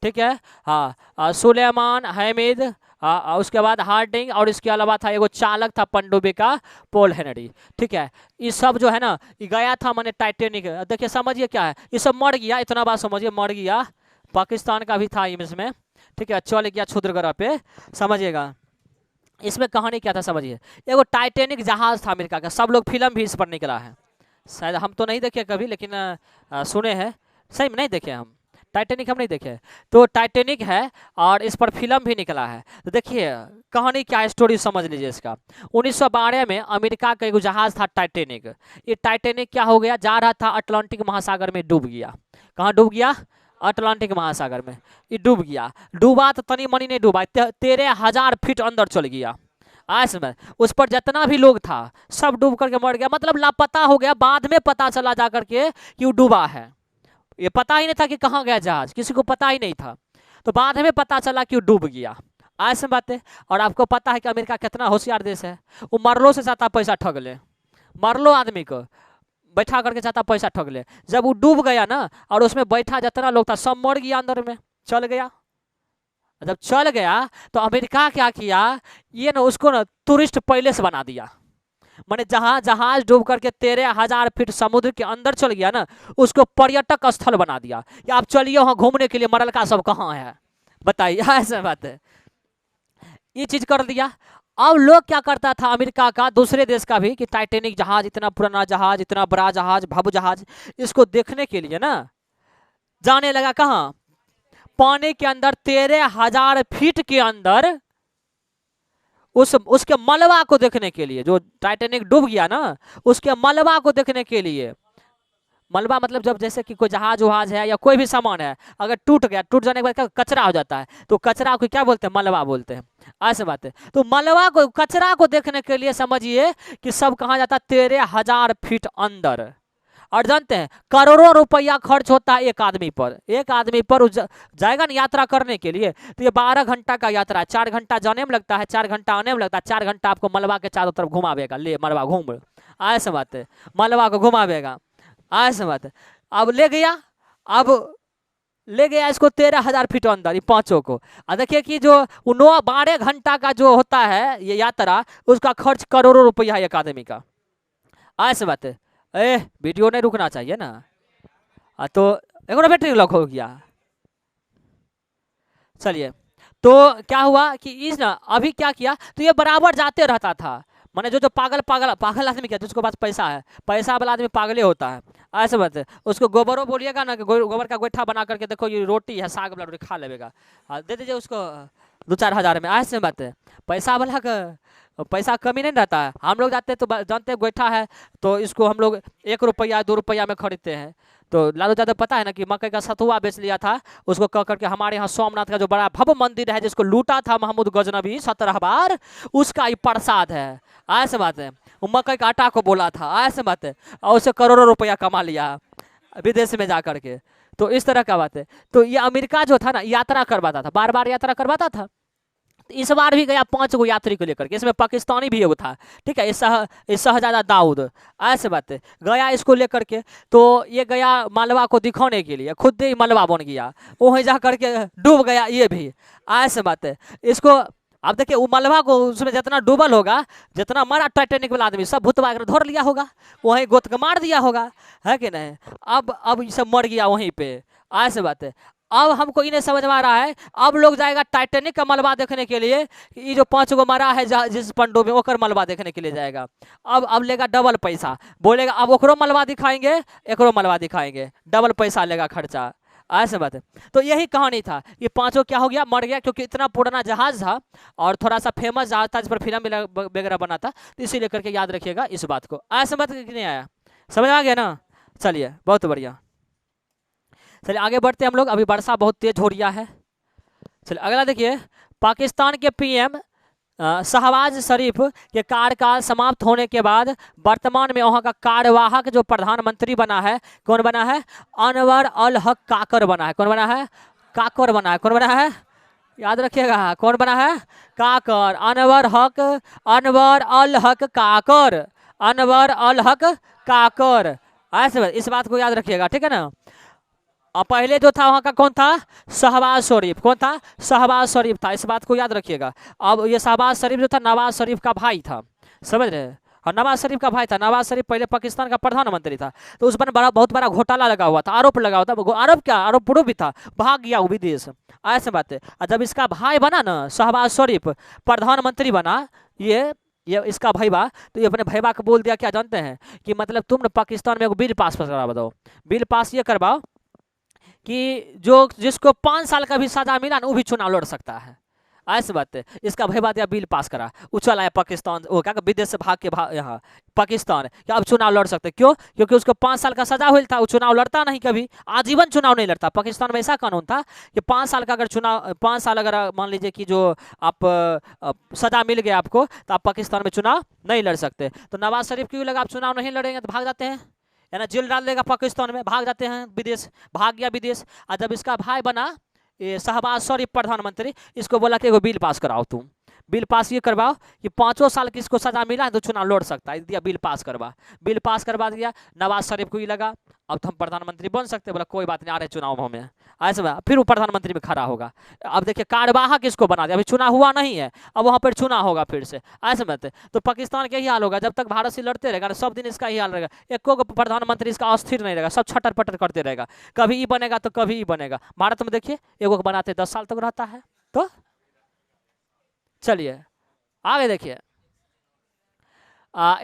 [SPEAKER 1] ठीक है। हाँ, सुलेमान हमीद, उसके बाद हार्डिंग, और इसके अलावा था एगो चालक था पनडुब्बी का, पॉल हेनरी, ठीक है। ये सब जो है ना, ये गया था मैंने टाइटैनिक। देखिए समझिए क्या है, ये सब मर गया, इतना बात समझिए, मर गया। पाकिस्तान का भी था इसमें, ठीक है, चल गया क्षुद्र ग्रह पे, समझिएगा। इसमें कहानी क्या था समझिए, एगो टाइटैनिक जहाज था अमेरिका का, सब लोग फिल्म भी इस पर निकला है, शायद हम तो नहीं देखे कभी, लेकिन सुने हैं, सही में नहीं देखे हम, टाइटैनिक हम नहीं देखे। तो टाइटैनिक है और इस पर फिल्म भी निकला है। तो देखिए कहानी क्या है, स्टोरी समझ लीजिए इसका। 1912 में अमेरिका का एक जहाज था टाइटैनिक। ये टाइटैनिक क्या हो गया, जा रहा था अटलांटिक महासागर में, डूब गया। कहाँ डूब गया, अटलांटिक महासागर में ये डूब गया। डूबा तो तनी मनी नहीं डूबा, 13,000 फीट अंदर चल गया। आज में उस पर जितना भी लोग था सब डूब करके मर गया, मतलब लापता हो गया। बाद में पता चला जा करके कि वो डूबा है, ये पता ही नहीं था कि कहाँ गया जहाज, किसी को पता ही नहीं था। तो बाद में पता चला कि वो डूब गया। ऐसे बात है। और आपको पता है कि अमेरिका कितना होशियार देश है, वो मरलो से ज्यादा पैसा ठग ले, मरलो आदमी को बैठा करके ज्यादा पैसा ठग ले। जब वो डूब गया ना, और उसमें बैठा जितना लोग था सब मर गया, अंदर में चल गया। जब चल गया तो अमेरिका क्या किया, ये ना उसको ना टूरिस्ट पैलेस बना दिया। माने जहां जहाज डूब करके 13,000 फीट समुद्र के अंदर चल गया ना, उसको पर्यटक स्थल बना दिया कि आप चलिए वहां घूमने के लिए, मरलका सब कहाँ है बताइए। ऐसा बात है, ये चीज कर दिया। अब लोग क्या करता था अमेरिका का, दूसरे देश का भी, कि टाइटैनिक जहाज, इतना पुराना जहाज, इतना बड़ा जहाज, भव्य जहाज, इसको देखने के लिए ना जाने लगा कहाँ, पानी के अंदर 13,000 फीट के अंदर, उसके मलबा को देखने के लिए। जो टाइटैनिक डूब गया ना, उसके मलबा को देखने के लिए। मलबा मतलब जब जैसे कि कोई जहाज वहाज है या कोई भी सामान है, अगर टूट गया, टूट जाने के बाद क्या कचरा हो जाता है, तो कचरा को क्या बोलते हैं, मलबा बोलते हैं। ऐसे बात है। तो मलबा को, कचरा को देखने के लिए समझिए कि सब कहाँ जाता है, 13,000 फीट अंदर। और जानते हैं करोड़ों रुपया खर्च होता है एक आदमी पर, एक आदमी पर जाएगा ना यात्रा करने के लिए। तो ये 12 घंटा का यात्रा है, 4 घंटा जाने में लगता है, 4 घंटा आने में लगता है, 4 घंटा आपको मलबा के चारों तरफ घुमावेगा, ले मलबा घूम, ऐसे बात है, मलबा को घुमावेगा, ऐसे बात है। अब ले गया, अब ले गया इसको 13,000 फीट अंदर, ये पांचों को। और देखिए कि जो 12 घंटा का जो होता है ये यात्रा, उसका खर्च करोड़ों रुपया है एक आदमी का, ऐसे बात है। वीडियो नहीं रुकना चाहिए ना। तो एक बैटरी लॉक हो गया। चलिए, तो क्या हुआ कि इस ना अभी क्या किया, तो ये बराबर जाते रहता था। माने जो जो पागल पागल पागल आदमी क्या, जिसके पास पैसा है, पैसा वाला आदमी पागले होता है, ऐसे बात है। उसको गोबरों बोलिएगा ना कि गोबर का गोईठा बना करके देखो ये रोटी है, साग वाला रोटी खा लेगा, दे दीजिए उसको 2-4 हज़ार में, ऐसे बात है। पैसा वाला का पैसा कमी नहीं रहता है। हम लोग जाते हैं तो जानते हैं गोईठा है तो इसको हम लोग 1 रुपया 2 रुपया में खरीदते हैं। तो लालू यादव पता है ना कि मकई का सतुआ बेच लिया था, उसको कह करके हमारे यहाँ सोमनाथ का जो बड़ा भव्य मंदिर है, जिसको लूटा था महमूद गजनबी 17 बार, उसका ये प्रसाद है, ऐसे बात है। वो मकई का आटा को बोला था, ऐसे बात है, और उससे करोड़ों रुपया कमा लिया विदेश में जा करके। तो इस तरह का बात है। तो ये अमेरिका जो था ना, यात्रा करवाता था, बार बार यात्रा करवाता था। इस बार भी गया 5 गो यात्री को लेकर के, इसमें पाकिस्तानी भी एगो था, ठीक है, इस शहजादा दाऊद, ऐसे बात है, गया इसको लेकर के। तो ये गया मलबा को दिखाने के लिए, खुद ही मलबा बन गया, वहीं जा करके डूब गया ये भी, ऐसे बात है। इसको अब देखिए वो मलबा को, उसमें जितना डूबल होगा, जितना मरा टाइटैनिक वाला आदमी, सब भूतवा कर धर लिया होगा, वहीं गोत के मार दिया होगा, है कि नहीं। अब ये सब मर गया वहीं पे, ऐसे बात है। अब हमको इन्हें समझ में आ रहा है, अब लोग जाएगा टाइटैनिक का मलबा देखने के लिए, ये जो 5 गो मरा है जिस पनडुब्बी में, ओकर मलबा देखने के लिए जाएगा। अब लेगा डबल पैसा, बोलेगा अब ओकरो मलबा दिखाएंगे, एकरो मलबा दिखाएंगे, डबल पैसा लेगा खर्चा, ऐसे बात है। तो यही कहानी था। ये 5 क्या हो गया, मर गया, क्योंकि इतना पुराना जहाज था और थोड़ा सा फेमस जहाज था, जिस पर फिल्म वगैरह बना था, तो इसीलिए करके याद रखिएगा इस बात को। ऐसे बात नहीं आया, समझ आ गया ना। चलिए बहुत बढ़िया। चलिए आगे बढ़ते हैं हम लोग, अभी वर्षा बहुत तेज हो रहा है। चलिए अगला देखिए, पाकिस्तान के पीएम शहबाज शरीफ के कार्यकाल समाप्त होने के बाद वर्तमान में वहाँ का कार्यवाहक जो प्रधानमंत्री बना है, कौन बना है? अनवर अल हक काकर बना है। कौन बना है? काकर बना है। कौन बना है? याद रखिएगा, कौन बना है? काकर। अनवर अल हक काकर, अनवर अल हक काकर। ऐसे इस बात को याद रखिएगा, ठीक है ना। और पहले जो था वहाँ का कौन था? शहबाज शरीफ। कौन था? शहबाज शरीफ था, इस बात को याद रखिएगा। अब ये शहबाज शरीफ जो था नवाज शरीफ का भाई था, समझ रहे हैं। और नवाज शरीफ का भाई था, नवाज शरीफ पहले पाकिस्तान का प्रधानमंत्री था। तो उस पर बहुत बड़ा घोटाला लगा हुआ था, आरोप लगा हुआ था। आरोप क्या, आरोप प्रूफ भी था, भाग गया वो विदेश, ऐसे बात है। और जब इसका भाई बना ना शहबाज शरीफ, प्रधानमंत्री बना, ये इसका भैया, तो ये अपने भैया को बोल दिया क्या जानते हैं? कि मतलब तुम ना पाकिस्तान में एक बिल पास करा बताओ, बिल पास ये करवाओ कि जो जिसको 5 साल का भी सजा मिला ना वो भी चुनाव लड़ सकता है, ऐसी बात है। इसका भैया दिया बिल पास करा, उछल आया पाकिस्तान, वो क्या विदेश से भाग के यहाँ पाकिस्तान, क्या अब चुनाव लड़ सकते? क्यों? क्योंकि उसको 5 साल का सजा हुई था, वो चुनाव लड़ता नहीं, कभी आजीवन चुनाव नहीं लड़ता। पाकिस्तान में ऐसा कानून था कि 5 साल का अगर चुनाव, 5 साल अगर मान लीजिए कि जो आप सजा मिल गया आपको, तो आप पाकिस्तान में चुनाव नहीं लड़ सकते। तो नवाज शरीफ क्यों लगा आप चुनाव नहीं लड़ेंगे तो भाग जाते हैं, है ना, जेल डाल देगा पाकिस्तान में, भाग जाते हैं विदेश, भाग गया विदेश। और जब इसका भाई बना ये शहबाज शरीफ प्रधानमंत्री, इसको बोला कि एगो बिल पास कराओ, तुम बिल पास ये करवाओ कि 5 साल की इसको सजा मिला है तो चुनाव लड़ सकता है, दिया बिल पास करवा, बिल पास करवा दिया। नवाज शरीफ को ही लगा अब तो हम प्रधानमंत्री बन सकते, बोला कोई बात नहीं, आ रहे चुनाव में, ऐसे में फिर वो प्रधानमंत्री में खड़ा होगा। अब देखिए कार्यवाहक इसको बना दिया, अभी चुनाव हुआ नहीं है, अब वहाँ पर चुनाव होगा फिर से, ऐसे में। तो पाकिस्तान का ही हाल होगा, जब तक भारत से लड़ते रहेगा सब दिन इसका ही हाल रहेगा, एको प्रधानमंत्री इसका अस्थिर नहीं रहेगा, सब छटर पटर करते रहेगा, कभी ही बनेगा तो कभी ही बनेगा। भारत में देखिए एगो बनाते 10 साल तक रहता है। तो चलिए आगे देखिए,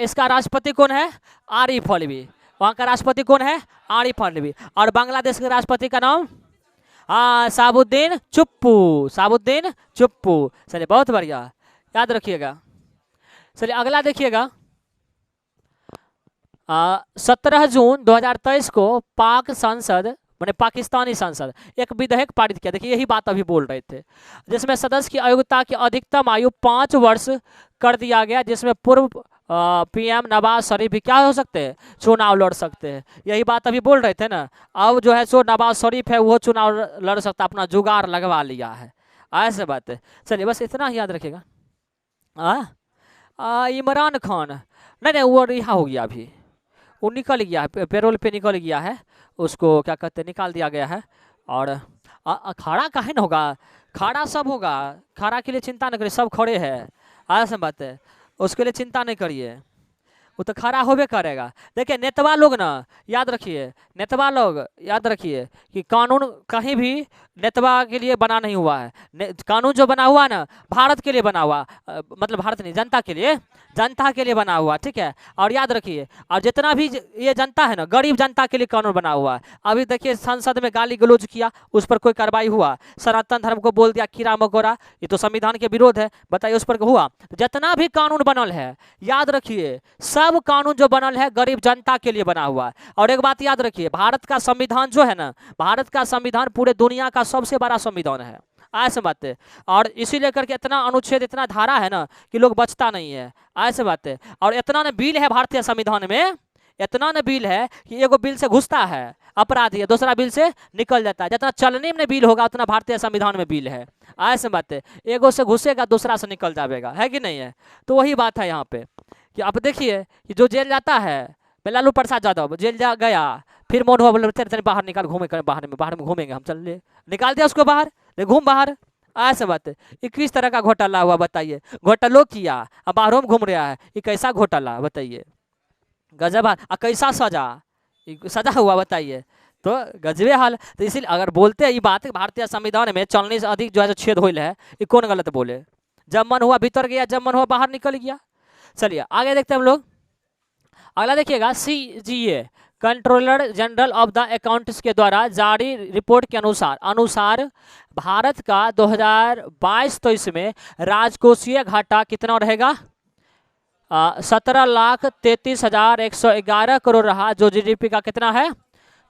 [SPEAKER 1] इसका राष्ट्रपति कौन है? आरिफ अलवी। वहाँ का राष्ट्रपति कौन है? आरिफ अलवी। और बांग्लादेश के राष्ट्रपति का नाम शाहबुद्दीन चुप्पू, शाहबुद्दीन चुप्पू। चलिए बहुत बढ़िया, याद रखिएगा। चलिए अगला देखिएगा, 17 जून 2023 को पाक संसद मैंने पाकिस्तानी संसद एक विधेयक पारित किया। देखिए यही बात अभी बोल रहे थे, जिसमें सदस्य की आयुता की अधिकतम आयु 5 वर्ष कर दिया गया, जिसमें पूर्व पीएम नवाज शरीफ भी क्या हो सकते हैं? चुनाव लड़ सकते हैं। यही बात अभी बोल रहे थे ना। अब जो है सो नवाज शरीफ है वो चुनाव लड़ सकता, अपना जुगाड़ लगवा लिया है, ऐसे बात है। चलिए बस इतना ही याद रखेगा। इमरान खान नहीं, वो रिहा हो गया, अभी वो निकल गया है, पेरोल पे निकल गया है, उसको क्या कहते हैं निकाल दिया गया है। और अखाड़ा काहे न होगा, खाड़ा सब होगा, खाड़ा के लिए चिंता न करिए, सब खड़े हैं, ऐसा बात है, उसके लिए चिंता नहीं करिए, वो तो खड़ा होबे करेगा। देखिए नेतवा लोग ना याद रखिए, नेतवा लोग याद रखिए कि कानून कहीं भी नेतवा के लिए बना नहीं हुआ है। कानून जो बना हुआ ना भारत के लिए बना हुआ, मतलब भारत नहीं, जनता के लिए, जनता के लिए बना हुआ, ठीक है। और याद रखिए, और जितना भी ये जनता है ना, गरीब जनता के लिए कानून बना हुआ है। अभी देखिए संसद में गाली गलौज किया, उस पर कोई कार्रवाई हुआ, सनातन धर्म को बोल दिया कीड़ा मकोड़ा, ये तो संविधान के विरोध है, बताइए उस पर हुआ। जितना भी कानून बनल है याद रखिए, सब कानून जो बनल है गरीब जनता के लिए बना हुआ है। और एक बात याद रखिए, भारत का संविधान जो है ना, भारत का संविधान पूरे दुनिया का सबसे बड़ा संविधान है, ऐसे बात है। और इसी लेकर के इतना अनुच्छेद, इतना धारा है ना कि लोग बचता नहीं है, ऐसे बात है। और इतना न बिल है भारतीय संविधान में, इतना न बिल है कि एगो बिल से घुसता है अपराधी है, दूसरा बिल से निकल जाता है। जितना चलने में बिल होगा उतना भारतीय संविधान में बिल है, ऐसे बात है। एगो से घुसेगा दूसरा से निकल जाएगा, है कि नहीं है? तो वही बात है यहाँ पे कि आप देखिए कि जो जेल जाता है, लालू प्रसाद यादव जेल जा गया, फिर मन हुआ बोले तेरे बाहर निकाल, घूमे कर बाहर में घूमेंगे हम, चल ले निकाल दिया उसको बाहर, ले घूम बाहर, ऐसे बात है। ये किस तरह का घोटाला हुआ बताइए? घोटालो किया अब बाहरों में घूम रहा है, ये कैसा घोटाला बताइए? गजब है। कैसा सजा हुआ बताइए? तो गजबे हाल। तो इसीलिए अगर बोलते हैं ये बात भारतीय संविधान में चलने से अधिक जो है छेद होल है, ये कौन गलत बोले? जब मन हुआ भीतर गया, जब मन हुआ बाहर निकल गया। चलिए आगे देखते हैं हम लोग। अगला देखिएगा, CGA controller general of the accounts के द्वारा जारी रिपोर्ट के अनुसार भारत का 2022-23 में राजकोषीय घाटा कितना रहेगा? 17,33,111 करोड़ रहा, जो जीडीपी का कितना है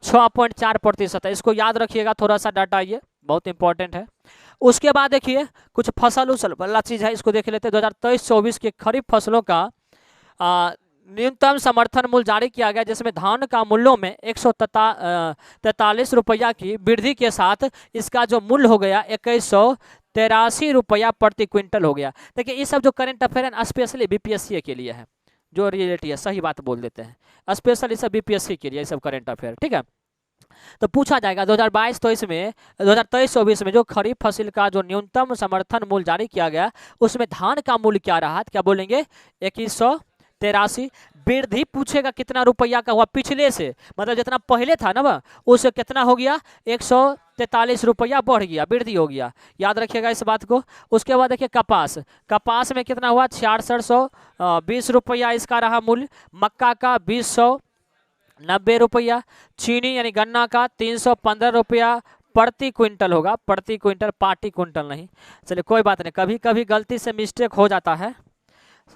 [SPEAKER 1] 6.4% है। इसको याद रखिएगा, थोड़ा सा डाटा ये बहुत इंपॉर्टेंट है। उसके बाद देखिए कुछ फसल उसल वाला चीज़ है, इसको देख लेते हैं। 2023-24 के खरीफ फसलों का न्यूनतम समर्थन मूल्य जारी किया गया, जिसमें धान का मूल्यों में 143 रुपया की वृद्धि के साथ इसका जो मूल्य हो गया 2183 रुपया प्रति क्विंटल हो गया। देखिए ये सब जो करंट अफेयर है स्पेशली बीपीएससी के लिए है, जो रियलिटी है, सही बात बोल देते हैं, स्पेशली सब बीपीएससी के लिए ये सब करंट अफेयर, ठीक है। तो पूछा जाएगा 2022-23 में 2023-24 में जो खरीफ फसल का जो न्यूनतम समर्थन मूल्य जारी किया गया उसमें धान का मूल्य क्या रहा, क्या बोलेंगे 2183। वृद्धि पूछेगा कितना रुपया का हुआ पिछले से, मतलब जितना पहले था ना उससे कितना हो गया 143 रुपया बढ़ गया, वृद्धि हो गया, याद रखिएगा इस बात को। उसके बाद देखिए कपास, कपास में कितना हुआ 6620 रुपया इसका रहा मूल्य। मक्का का 2090 रुपया। चीनी यानी गन्ना का 315 रुपया प्रति क्विंटल होगा, प्रति क्विंटल, पार्टी क्विंटल नहीं। चलिए कोई बात नहीं, कभी कभी गलती से मिस्टेक हो जाता है।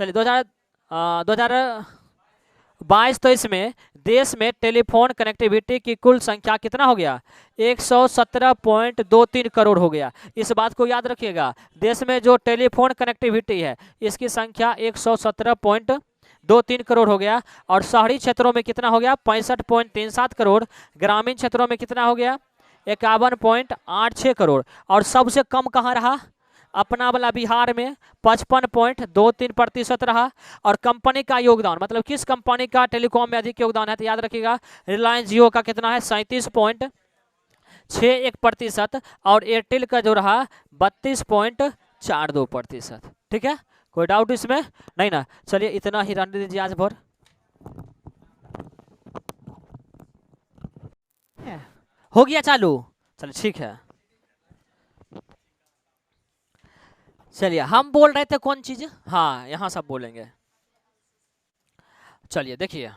[SPEAKER 1] चलिए 2022-23 में देश में टेलीफोन कनेक्टिविटी की कुल संख्या कितना हो गया 117.23 करोड़ हो गया। इस बात को याद रखिएगा, देश में जो टेलीफोन कनेक्टिविटी है इसकी संख्या 117.23 करोड़ हो गया। और शहरी क्षेत्रों में कितना हो गया 65.37 करोड़, ग्रामीण क्षेत्रों में कितना हो गया 51.86 करोड़। और सबसे कम कहाँ रहा, अपना वाला बिहार में 55.23% रहा। और कंपनी का योगदान, मतलब किस कंपनी का टेलीकॉम में अधिक योगदान है, तो याद रखिएगा रिलायंस जियो का कितना है 37.61%। और एयरटेल का जो रहा 32.42%। ठीक है, कोई डाउट इसमें नहीं ना। चलिए इतना ही रहने दीजिए आज भर। हो गया चालू, चलिए ठीक है। चलिए हम बोल रहे थे कौन चीज, हाँ यहाँ सब बोलेंगे। चलिए देखिए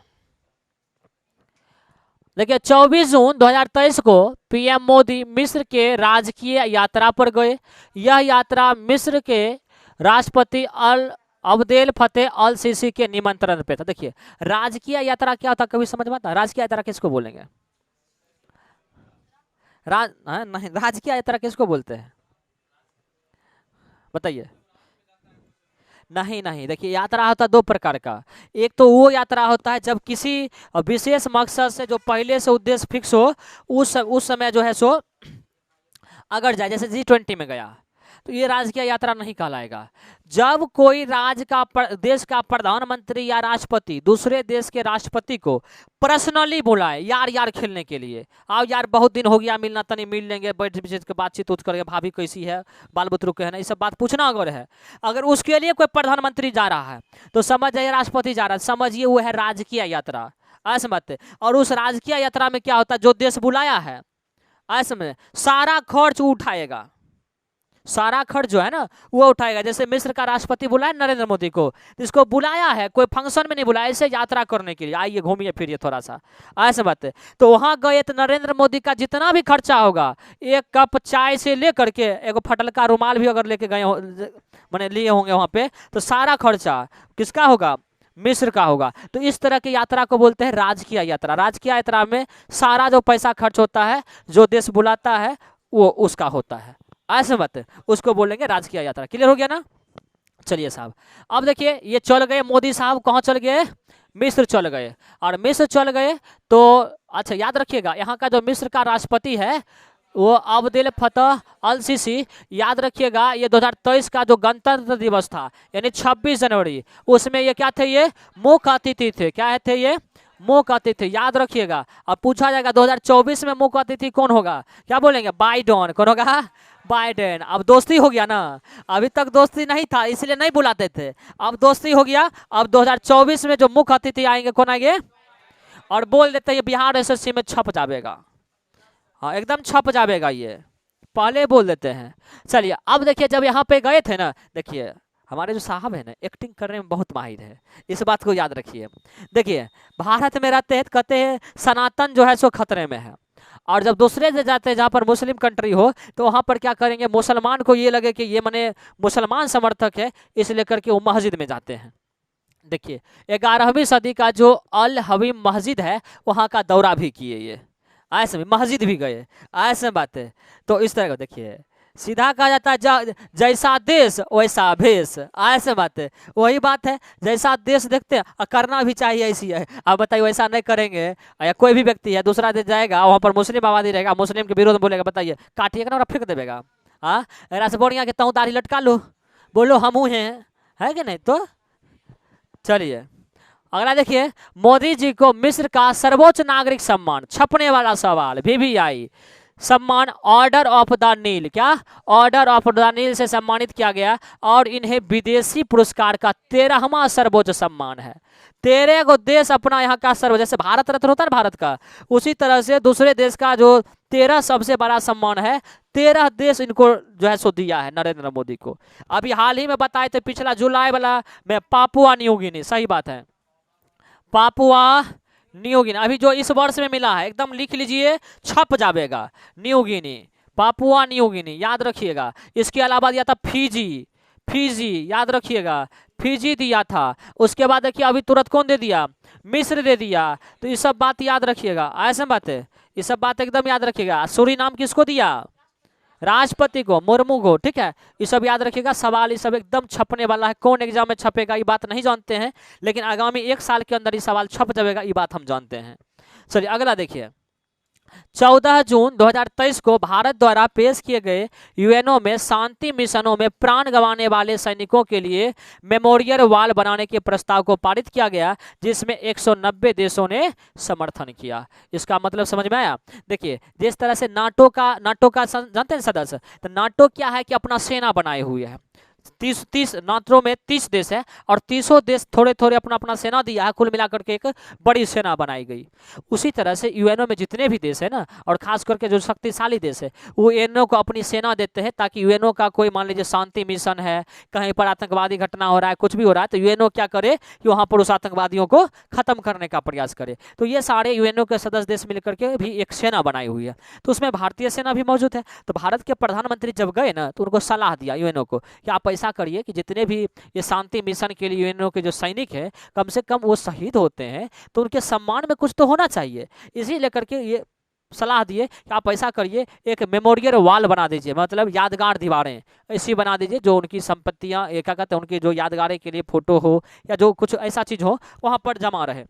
[SPEAKER 1] 24 जून 2023 को पीएम मोदी मिस्र के राजकीय यात्रा पर गए। यह यात्रा मिस्र के राष्ट्रपति अब्देल फतेह अल सीसी के निमंत्रण पे था। देखिए राजकीय यात्रा क्या होता, कभी समझ में आता? राजकीय यात्रा किसको बोलेंगे? नहीं, राजकीय यात्रा किसको बोलते हैं बताइए? नहीं नहीं, देखिए यात्रा होता है दो प्रकार का। एक तो वो यात्रा होता है जब किसी विशेष मकसद से जो पहले से उद्देश्य फिक्स हो उस समय जो है सो अगर जाए, जैसे G20 में गया तो ये राजकीय यात्रा नहीं कहलाएगा। जब कोई देश का प्रधानमंत्री या राष्ट्रपति दूसरे देश के राष्ट्रपति को पर्सनली बुलाए यार खेलने के लिए, आओ यार बहुत दिन हो गया मिलना, तनी मिल लेंगे, बैठ के बातचीत उत करके, भाभी कैसी है, बाल बुतरू के है ना, ये सब बात पूछना अगर है, अगर उसके लिए कोई प्रधानमंत्री जा रहा है तो समझ जाइए राष्ट्रपति जा रहा है, समझिए वो है राजकीय यात्रा। ऐसे मत। और उस राजकीय यात्रा में क्या होता है, जो देश बुलाया है ऐसे में सारा खर्च उठाएगा, सारा खर्च जो है ना वो उठाएगा। जैसे मिस्र का राष्ट्रपति बुलाया नरेंद्र मोदी को, तो इसको बुलाया है, कोई फंक्शन में नहीं बुलाया, इसे यात्रा करने के लिए, आइए घूमिए फिरिए थोड़ा सा, ऐसे बात है। तो वहां गए तो नरेंद्र मोदी का जितना भी खर्चा होगा, एक कप चाय से लेकर के एक फटल का रुमाल भी अगर लेके गए मैंने लिए होंगे वहां पे, तो सारा खर्चा किसका होगा? मिस्र का होगा। तो इस तरह की यात्रा को बोलते हैं राजकीय यात्रा। राजकीय यात्रा में सारा जो पैसा खर्च होता है, जो देश बुलाता है वो उसका होता है, ऐसे मत, उसको बोलेंगे राजकीय यात्रा। क्लियर हो गया ना? चलिए साहब, अब देखिए ये चल गए मोदी साहब, कहाँ चल गए? मिस्र चल गए। और मिस्र चल गए तो अच्छा याद रखिएगा, यहाँ का जो मिस्र का राष्ट्रपति है वो अब्देल फतेह अल सीसी, याद रखिएगा। ये 2023 का जो गणतंत्र दिवस था यानी 26 जनवरी, उसमें ये क्या थे? ये मुख्य अतिथि थे। क्या थे ये? मुख्य अतिथि, याद रखिएगा। अब पूछा जाएगा 2024 में मुख्य अतिथि कौन होगा, क्या बोलेंगे? बाइडेन। कौन होगा? बाइडेन। अब दोस्ती हो गया ना, अभी तक दोस्ती नहीं था इसलिए नहीं बुलाते थे, अब दोस्ती हो गया। अब 2024 में जो मुख्य अतिथि आएंगे कौन आएंगे? और बोल देते हैं बिहार एसएससी में छप जाएगा, हाँ एकदम छप जाएगा, ये पहले बोल देते हैं। चलिए अब देखिए जब यहाँ पे गए थे ना, देखिए हमारे जो साहब है ना एक्टिंग करने में बहुत माहिर है, इस बात को याद रखिए। देखिए भारत में रहते हैं कहते हैं सनातन जो है सो खतरे में है, और जब दूसरे से जाते हैं जहाँ पर मुस्लिम कंट्री हो तो वहाँ पर क्या करेंगे, मुसलमान को ये लगे कि ये मने मुसलमान समर्थक है, इसलिए करके वो मस्जिद में जाते हैं, देखिए 11वीं सदी का जो अल हवीम मस्जिद है वहाँ का दौरा भी किए ये, ऐसे में मस्जिद भी गए, ऐसे बात है। तो इस तरह का देखिए सीधा कहा जाता है जैसा देश वैसा भेष, ऐसे बात है। वही बात है, जैसा देश देखते हैं और करना भी चाहिए ऐसी है। अब बताइए वैसा नहीं करेंगे या कोई भी व्यक्ति है दूसरा देश जाएगा वहाँ पर मुस्लिम आबादी रहेगा, मुस्लिम के विरोध में बोलेगा, बताइए काटिएगा ना फेंक देगा। हाँ ऐसा से बढ़िया के तहु दाढ़ी लटका लो, बोलो हमू हैं, है कि नहीं। तो चलिए अगला देखिए, मोदी जी को मिस्र का सर्वोच्च नागरिक सम्मान, छपने वाला सवाल, VVI सम्मान ऑर्डर ऑफ द नील, क्या ऑर्डर ऑफ द नील से सम्मानित किया गया और इन्हें विदेशी पुरस्कार का 13वां सर्वोच्च सम्मान है। 13 को देश अपना यहाँ का सर्व, जैसे भारत रत्न होता है भारत का, उसी तरह से दूसरे देश का जो 13 सबसे बड़ा सम्मान है, 13 देश इनको जो है सो दिया है नरेंद्र मोदी को। अभी हाल ही में बताए थे पिछला जुलाई वाला में पापुआ न्यू गिनी, सही बात है पापुआ न्यू गिनी, अभी जो इस वर्ष में मिला है एकदम लिख लीजिए, छप जाएगा New Guinea, Papua New Guinea याद रखिएगा। इसके अलावा दिया था फिजी, फिजी याद रखिएगा, फिजी दिया था। उसके बाद देखिए अभी तुरंत कौन दे दिया, मिस्र दे दिया। तो ये सब बात याद रखिएगा, ऐसे बात है, ये सब बात एकदम याद रखिएगा। सूरीनाम किसको दिया, राष्ट्रपति को, मुर्मू को, ठीक है। ये सब याद रखिएगा, सवाल ये सब एकदम छपने वाला है। कौन एग्जाम में छपेगा ये बात नहीं जानते हैं, लेकिन आगामी 1 साल के अंदर ये सवाल छप जाएगा, ये बात हम जानते हैं। चलिए अगला देखिए, 14 जून 2023 को भारत द्वारा पेश किए गए यूएनओ में शांति मिशनों में प्राण गंवाने वाले सैनिकों के लिए मेमोरियल वॉल बनाने के प्रस्ताव को पारित किया गया, जिसमें 190 देशों ने समर्थन किया। इसका मतलब समझ में आया। देखिए जिस तरह से नाटो का जानते हैं सदस्य, तो नाटो क्या है कि अपना सेना बनाए हुए है, 30 नाटो में 30 देश है और 30 देश थोड़े थोड़े अपना अपना सेना दिया है, कुल मिलाकर के एक बड़ी सेना बनाई गई। उसी तरह से यूएनओ में जितने भी देश है ना, और खास करके जो शक्तिशाली देश है, वो यूएनओ को अपनी सेना देते हैं, ताकि यूएनओ का कोई मान लीजिए शांति मिशन है, कहीं पर आतंकवादी घटना हो रहा है, कुछ भी हो रहा है, तो यूएनओ क्या करे कि वहाँ पर उस आतंकवादियों को खत्म करने का प्रयास करे। तो ये सारे यूएनओ के सदस्य देश मिलकर के भी एक सेना बनाई हुई है, तो उसमें भारतीय सेना भी मौजूद है। तो भारत के प्रधानमंत्री जब गए ना, तो उनको सलाह दिया यूएनओ को कि आप ऐसा करिए कि जितने भी ये शांति मिशन के लिए यूएनओ के जो सैनिक हैं, कम से कम वो शहीद होते हैं तो उनके सम्मान में कुछ तो होना चाहिए। इसी लेकर के ये सलाह दिए कि आप ऐसा करिए, एक मेमोरियल वॉल बना दीजिए, मतलब यादगार दीवारें ऐसी बना दीजिए जो उनकी संपत्तियां, क्या कहते हैं, उनकी जो यादगारें के लिए फोटो हो या जो कुछ ऐसा चीज हो वहां पर जमा रहे।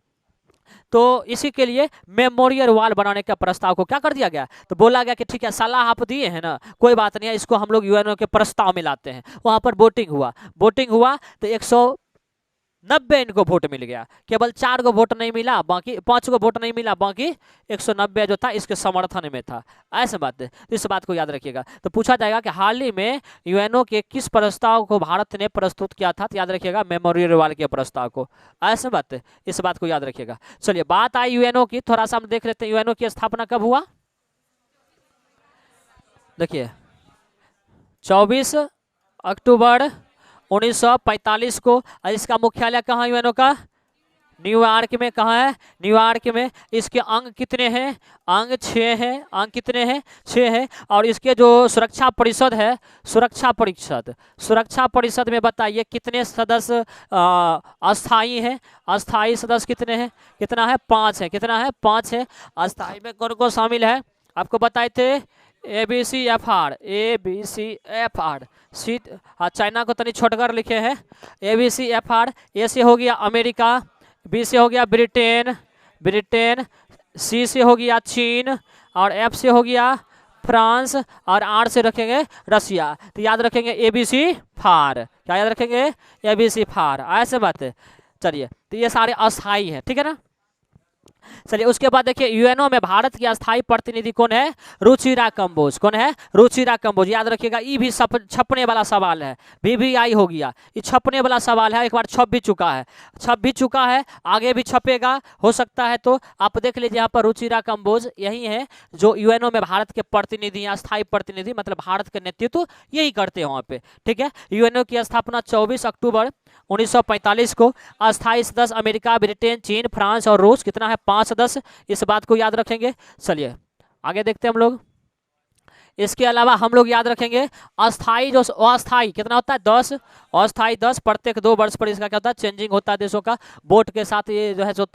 [SPEAKER 1] तो इसी के लिए मेमोरियल वॉल बनाने का प्रस्ताव को क्या कर दिया गया, तो बोला गया कि ठीक है सलाह आप दिए हैं ना, कोई बात नहीं है, इसको हम लोग यूएनओ के प्रस्ताव में लाते हैं। वहां पर वोटिंग हुआ तो 190 इनको वोट मिल गया, केवल 4 को वोट नहीं मिला, बाकी 5 को वोट नहीं मिला, बाकी 190 जो था इसके समर्थन में था। ऐसे बात है, तो इस बात को याद रखिएगा। तो पूछा जाएगा कि हाल ही में यूएनओ के किस प्रस्ताव को भारत ने प्रस्तुत किया था, तो याद रखिएगा मेमोरियल वॉल के प्रस्ताव को। ऐसे बात है, इस बात को याद रखिएगा। चलिए बात आई यूएनओ की, थोड़ा सा हम देख लेते हैं यूएनओ की स्थापना कब हुआ। देखिए 24 अक्टूबर 1945 को। इसका मुख्यालय कहाँ यूएनओ का, न्यूयॉर्क में। कहाँ है, न्यूयॉर्क में। इसके अंग कितने हैं, अंग 6 हैं। अंग कितने हैं, 6 हैं। और इसके जो सुरक्षा परिषद है, सुरक्षा परिषद में बताइए कितने सदस्य अस्थाई हैं, अस्थाई सदस्य कितने हैं, कितना है, 5 है। कितना है, 5 है। अस्थाई में कौन कौन शामिल है, आपको बताए थे ABCFR, सी, हाँ चाइना को तनी छोटकर लिखे हैं, ABCFR। ए से हो गया अमेरिका, बी से हो गया ब्रिटेन, सी से हो गया चीन, और एफ से हो गया फ्रांस, और आर से रखेंगे रसिया। तो याद रखेंगे ABC-FAR, क्या याद रखेंगे, ABC-FAR। ऐसे बात है। चलिए तो ये सारे अस्थाई हैं, ठीक है ना। चलिए उसके बाद देखिए यूएनओ में भारत की अस्थायी प्रतिनिधि कौन है, रुचिरा कंबोज। कौन है, रुचिरा कंबोज। याद रखिएगा, ये भी छपने वाला सवाल है, VVI हो गया, ये छपने वाला सवाल है, एक बार छप भी चुका है, आगे भी छपेगा, हो सकता है। तो आप देख लीजिए यहाँ पर रुचिरा कंबोज यही है जो यूएनओ में भारत के प्रतिनिधि, अस्थायी प्रतिनिधि, मतलब भारत के नेतृत्व यही करते हैं वहाँ पे, ठीक है। यूएनओ की स्थापना 24 अक्टूबर 1945 को। अस्थायी सदस्य अमेरिका, ब्रिटेन, चीन, फ्रांस और रूस। कितना है, 5 सदस्य। इस बात को याद रखेंगे। चलिए आगे देखते हैं हम लोग। इसके अलावा हम लोग याद रखेंगे अस्थाई जो अस्थाई कितना होता है 10, अस्थाई 10, प्रत्येक 2 वर्ष पर इसका क्या होता है चेंजिंग होता है देशों का, वोट के साथ ये जो है जो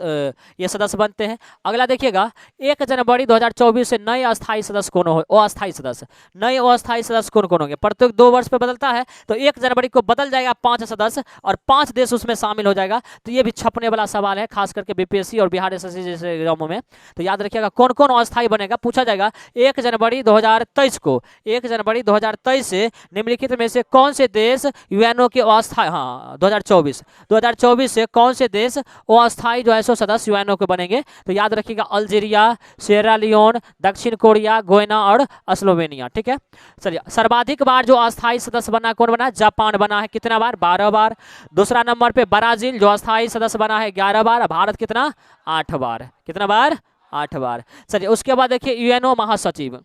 [SPEAKER 1] ये सदस्य बनते हैं। अगला देखिएगा 1 जनवरी 2024 से नए अस्थाई सदस्य कौन हो, अस्थाई सदस्य, नए अस्थाई सदस्य कौन कौन होंगे, प्रत्येक 2 वर्ष पे बदलता है, तो 1 जनवरी को बदल जाएगा 5 सदस्य और 5 देश उसमें शामिल हो जाएगा। तो ये भी छपने वाला सवाल है, खास करके बीपीएससी और बिहार एसएससी जैसे एग्जामों में। तो याद रखिएगा कौन कौन अस्थाई बनेगा, पूछा जाएगा 1 जनवरी 2023 को, 1 जनवरी 2023 से निम्नलिखित में से कौन से देश यूएनओ के अस्थाई, हाँ 2024 से कौन से देश अस्थाई जो है सो सदस्य यूएनओ के बनेंगे। तो याद रखिएगा अल्जीरिया, सिएरा लियोन, दक्षिण कोरिया, गोयना और स्लोवेनिया। ठीक है, चलिए सर्वाधिक बार जो अस्थाई सदस्य बना कौन बना, जापान बना है, कितना बार 12 बार। दूसरा नंबर पे ब्राजील जो अस्थाई सदस्य बना है 11 बार। भारत कितना 8 बार, कितना बार 8 बार। चलिए उसके बाद देखिए यूएनओ महासचिव,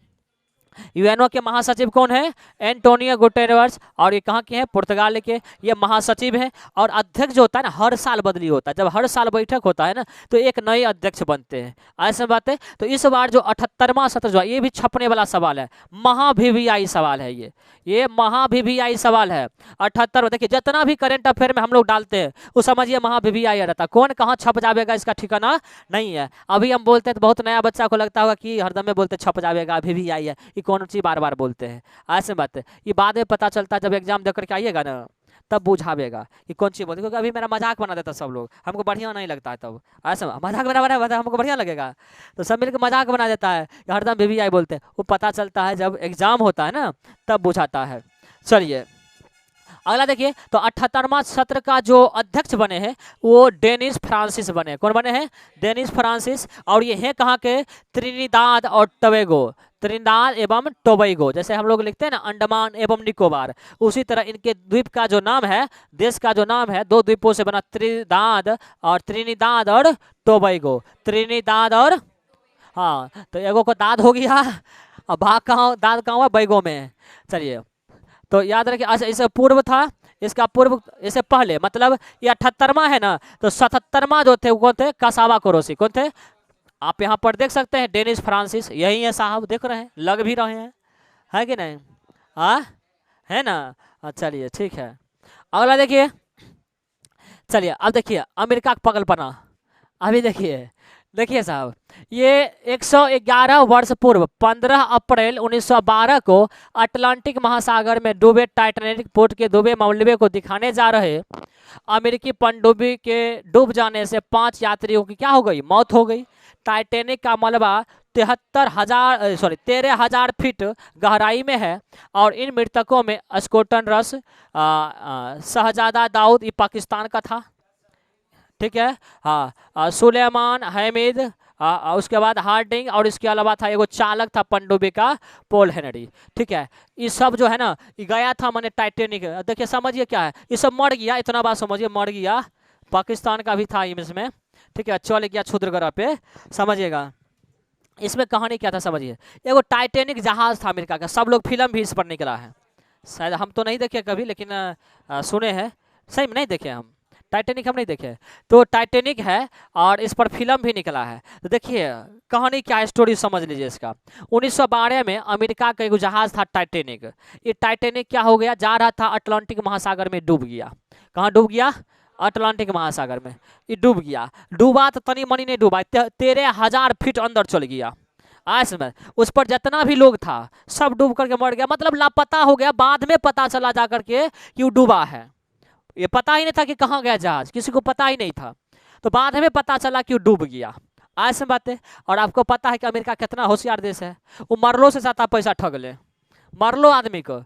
[SPEAKER 1] यूएनओ के महासचिव कौन है, एंटोनियो गुटेरेस, और ये कहाँ के हैं, पुर्तगाल के, ये महासचिव हैं। और अध्यक्ष जो होता है ना हर साल बदली होता है, जब हर साल बैठक होता है ना तो एक नए अध्यक्ष बनते हैं, ऐसे बात है। तो इस बार जो 78वां सत्र जो है ये भी छपने वाला सवाल है, महाभिविआई सवाल है, ये महाभिविआई सवाल है 78। देखिए जितना भी करंट अफेयर में हम लोग डालते हैं वो समझिए महाभिविआई रहता है, कौन कहाँ छप जाएगा इसका ठिकाना नहीं है। अभी हम बोलते हैं तो बहुत नया बच्चा को लगता होगा कि हरदम में बोलते छप जाएगा अभिविआई है, कौन सी बार बार बोलते हैं, ऐसे बात है। ये बाद में पता चलता है जब एग्जाम देकर के आइएगा ना तब बुझावेगा कि कौन सी बोलते, क्योंकि अभी मेरा मजाक बना देता सब लोग, हमको बढ़िया नहीं लगता है, तब ऐसे मजाक बना हमको बढ़िया लगेगा तो सब मिलकर मजाक बना देता है कि हरदम बीबीआई बोलते हैं, वो पता चलता है जब एग्जाम होता है ना तब बुझाता है। चलिए अगला देखिए, तो 78वां सत्र का जो अध्यक्ष बने हैं वो डेनिस फ्रांसिस बने, कौन बने हैं, डेनिस फ्रांसिस। और ये है कहाँ के, त्रिनिदाद और टोबैगो, त्रिनिदाद एवं टोबैगो, जैसे हम लोग लिखते हैं ना अंडमान एवं निकोबार, उसी तरह इनके द्वीप का जो नाम है, देश का जो नाम है, 2 द्वीपों से बना, त्रिनिदाद और टोबैगो, त्रिनिदाद और, हाँ तो एगो को दाद हो गया और भाग कहाँ, दाद कहाँ हुआ, बैगो में। चलिए तो याद रखिए, अच्छा इससे पूर्व था, इसका पूर्व, इससे पहले मतलब ये 78वां है ना, तो 77वां जो थे वो कौन थे, कसावा कुरोशी, कौन थे, आप यहाँ पर देख सकते हैं डेनिस फ्रांसिस, यही है साहब, देख रहे हैं, लग भी रहे हैं, है कि नहीं, हाँ है ना। चलिए ठीक है, अगला देखिए, चलिए अब देखिए अमेरिका का पगलपना। अभी देखिए साहब, ये 111 वर्ष पूर्व 15 अप्रैल 1912 को अटलांटिक महासागर में डूबे टाइटैनिक पोर्ट के डूबे मलबे को दिखाने जा रहे अमेरिकी पनडुब्बी के डूब जाने से 5 यात्रियों की क्या हो गई, मौत हो गई। टाइटैनिक का मलबा 13,000 फीट गहराई में है और इन मृतकों में स्कॉटन रस, शहजादा दाऊद, ये पाकिस्तान का था, ठीक है, हाँ सुलेमान हमीद, उसके बाद हार्डिंग, और इसके अलावा था एगो चालक था पनडुब्बी का, पॉल हेनरी। ठीक है, ये सब जो है ना ये गया था मैंने टाइटैनिक, देखिए समझिए क्या है, ये सब मर गया, इतना बात समझिए, मर गया, पाकिस्तान का भी था इसमें, ठीक है, चल गया क्षुद्रग्रह पे, समझिएगा। इसमें कहानी क्या था समझिए, एगो टाइटैनिक जहाज था अमेरिका का, सब लोग फिल्म भी इस पर निकला है, शायद हम तो नहीं देखे कभी, लेकिन सुने हैं, सही में नहीं देखे हम, टाइटैनिक हम नहीं देखे, तो टाइटैनिक है और इस पर फिल्म भी निकला है। तो देखिए कहानी क्या है, स्टोरी समझ लीजिए इसका। 1912 में अमेरिका का एक जहाज था टाइटैनिक, ये टाइटैनिक क्या हो गया, जा रहा था अटलांटिक महासागर में, डूब गया। कहाँ डूब गया, अटलांटिक महासागर में ये डूब गया। डूबा तो तनी मनी नहीं डूबा, 13,000 फीट अंदर चल गया। ऐसे में उस पर जितना भी लोग था सब डूब करके मर गया, मतलब लापता हो गया। बाद में पता चला जा करके कि वो डूबा है, ये पता ही नहीं था कि कहाँ गया जहाज, किसी को पता ही नहीं था, तो बाद में पता चला कि वो डूब गया। ऐसे बात है। और आपको पता है कि अमेरिका कितना होशियार देश है, वो मरलो से ज्यादा पैसा ठग ले, मरलो आदमी को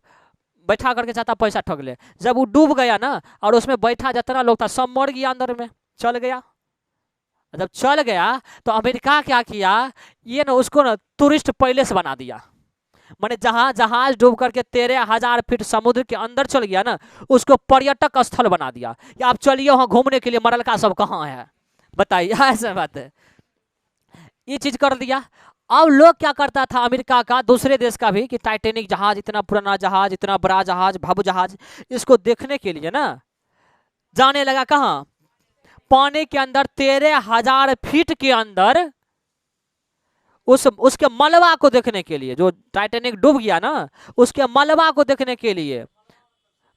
[SPEAKER 1] बैठा करके ज्यादा पैसा ठग ले। जब वो डूब गया ना और उसमें बैठा जितना लोग था सब मर गया, अंदर में चल गया। जब चल गया तो अमेरिका क्या किया, ये ना उसको ना टूरिस्ट पैलेस बना दिया, माने जहाँ जहाज डूब करके 13,000 फीट समुद्र के अंदर चल गया ना, उसको पर्यटक स्थल बना दिया कि आप चलिए वहाँ घूमने के लिए, मरल का सब कहाँ है बताइए, ऐसा बात है, ये चीज कर दिया। अब लोग क्या करता था अमेरिका का, दूसरे देश का भी, कि टाइटैनिक जहाज, इतना पुराना जहाज, इतना बड़ा जहाज, भव्य जहाज, इसको देखने के लिए ना जाने लगा कहाँ, पानी के अंदर 13,000 फीट के अंदर उसके मलबा को देखने के लिए, जो टाइटैनिक डूब गया ना उसके मलबा को देखने के लिए।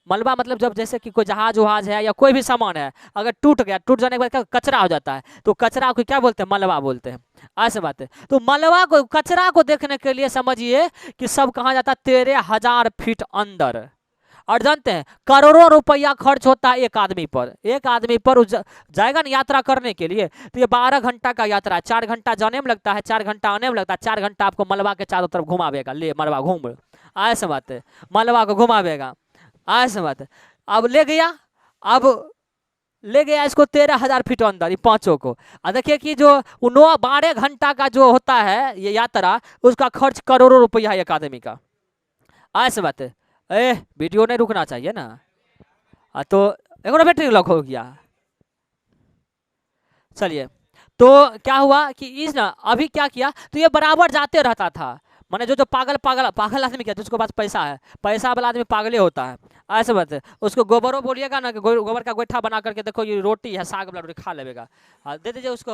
[SPEAKER 1] मलबा मतलब जब जैसे कि कोई जहाज वहाज है या कोई भी सामान है अगर टूट गया, टूट जाने के बाद क्या कचरा हो जाता है, तो कचरा को क्या बोलते हैं, मलबा बोलते हैं। ऐसे बात है। तो मलबा को, कचरा को देखने के लिए समझिए कि सब कहाँ जाता है, 13,000 फीट अंदर। और जानते हैं करोड़ों रुपया खर्च होता है एक आदमी पर, एक आदमी पर जाएगा ना यात्रा करने के लिए। तो ये 12 घंटा का यात्रा है, 4 घंटा जाने में लगता है, 4 घंटा आने में लगता है, 4 घंटा आपको मलबा के चारों तरफ घुमावेगा, ले मलबा घूम, ऐसे बात है, मलबा को घुमावेगा, ऐसे बात है। अब ले गया, अब ले गया इसको 13,000 फीट अंदर, ये पांचों को। और देखिए कि जो 12 घंटा का जो होता है ये यात्रा, उसका खर्च करोड़ों रुपया है एक आदमी का, ऐसे बात है। वीडियो नहीं रुकना चाहिए ना। तो एक और बैटरी लॉक हो गया। चलिए, तो क्या हुआ कि इस ना अभी क्या किया, तो ये बराबर जाते रहता था, माने जो जो पागल पागल पागल आदमी क्या, जिसके पास पैसा है, पैसा वाला आदमी पागल ही होता है, ऐसे बात है। उसको गोबरों बोलिएगा ना कि गोबर का गोइठा बना करके देखो ये रोटी है, साग वाला रोटी खा लेगा, दे दीजिए उसको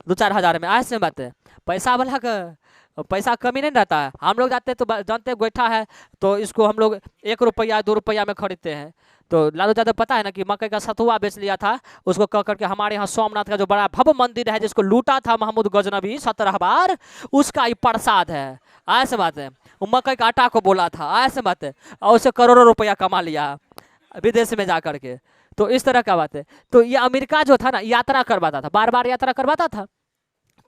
[SPEAKER 1] 2-4 हज़ार में, ऐसे बात है। पैसा वाला का पैसा कमी नहीं रहता है। हम लोग जाते हैं तो जानते हैं गोइठा है तो इसको हम लोग 1 रुपया 2 रुपया में खरीदते हैं। तो लालू यादव पता है ना कि मकई का सतुआ बेच लिया था, उसको कह करके हमारे यहाँ सोमनाथ का जो बड़ा भव्य मंदिर है जिसको लूटा था महमूद गजनबी 17 बार, उसका ही प्रसाद है, ऐसे बात है। वो मकई का आटा को बोला था, ऐसे बात है, और उससे करोड़ों रुपया कमा लिया विदेश में जा करके। तो इस तरह का बात है। तो ये अमेरिका जो था ना यात्रा करवाता था, बार बार यात्रा करवाता था।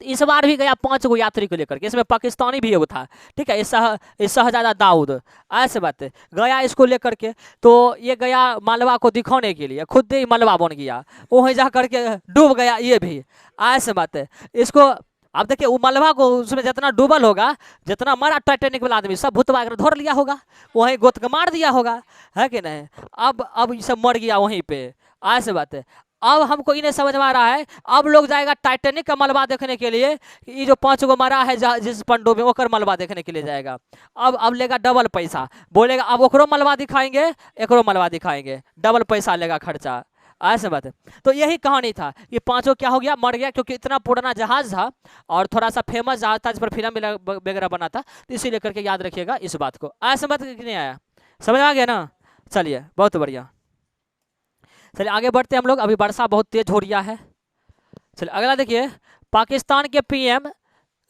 [SPEAKER 1] इस बार भी गया 5 गो यात्री को लेकर के, इसमें पाकिस्तानी भी एगो था, ठीक है, शहजादा दाऊद, ऐसे बात है, गया इसको लेकर के। तो ये गया मलबा को दिखाने के लिए, खुद ही मलबा बन गया, वहीं जा करके डूब गया ये भी, ऐसे बात है। इसको अब देखिए वो मलबा को उसमें जितना डूबल होगा, जितना मरा टाइटैनिक वाला आदमी सब भूतवा कर धर लिया होगा, वहीं गोत के मार दिया होगा, है कि नहीं। अब ये सब मर गया वहीं पे, ऐसे बात है। अब हमको इन्हें समझ में आ रहा है, अब लोग जाएगा टाइटैनिक का मलबा देखने के लिए, ये जो 5 गो मरा है जिस पंडो में ओकर मलबा देखने के लिए जाएगा। अब लेगा डबल पैसा, बोलेगा अब ओकरो मलबा दिखाएंगे, एकरो मलबा दिखाएंगे, डबल पैसा लेगा खर्चा, ऐसे बात है। तो यही कहानी था, ये 5 क्या हो गया, मर गया, क्योंकि इतना पुराना जहाज था और थोड़ा सा फेमस जहाज था जिस पर फिल्म वगैरह बना था, तो इसी लेकर के याद रखिएगा इस बात को। ऐसे बात नहीं आया, समझ आ गया ना। चलिए बहुत बढ़िया, चलिए आगे बढ़ते हैं हम लोग। अभी वर्षा बहुत तेज हो रहा है। चलिए अगला देखिए, पाकिस्तान के पीएम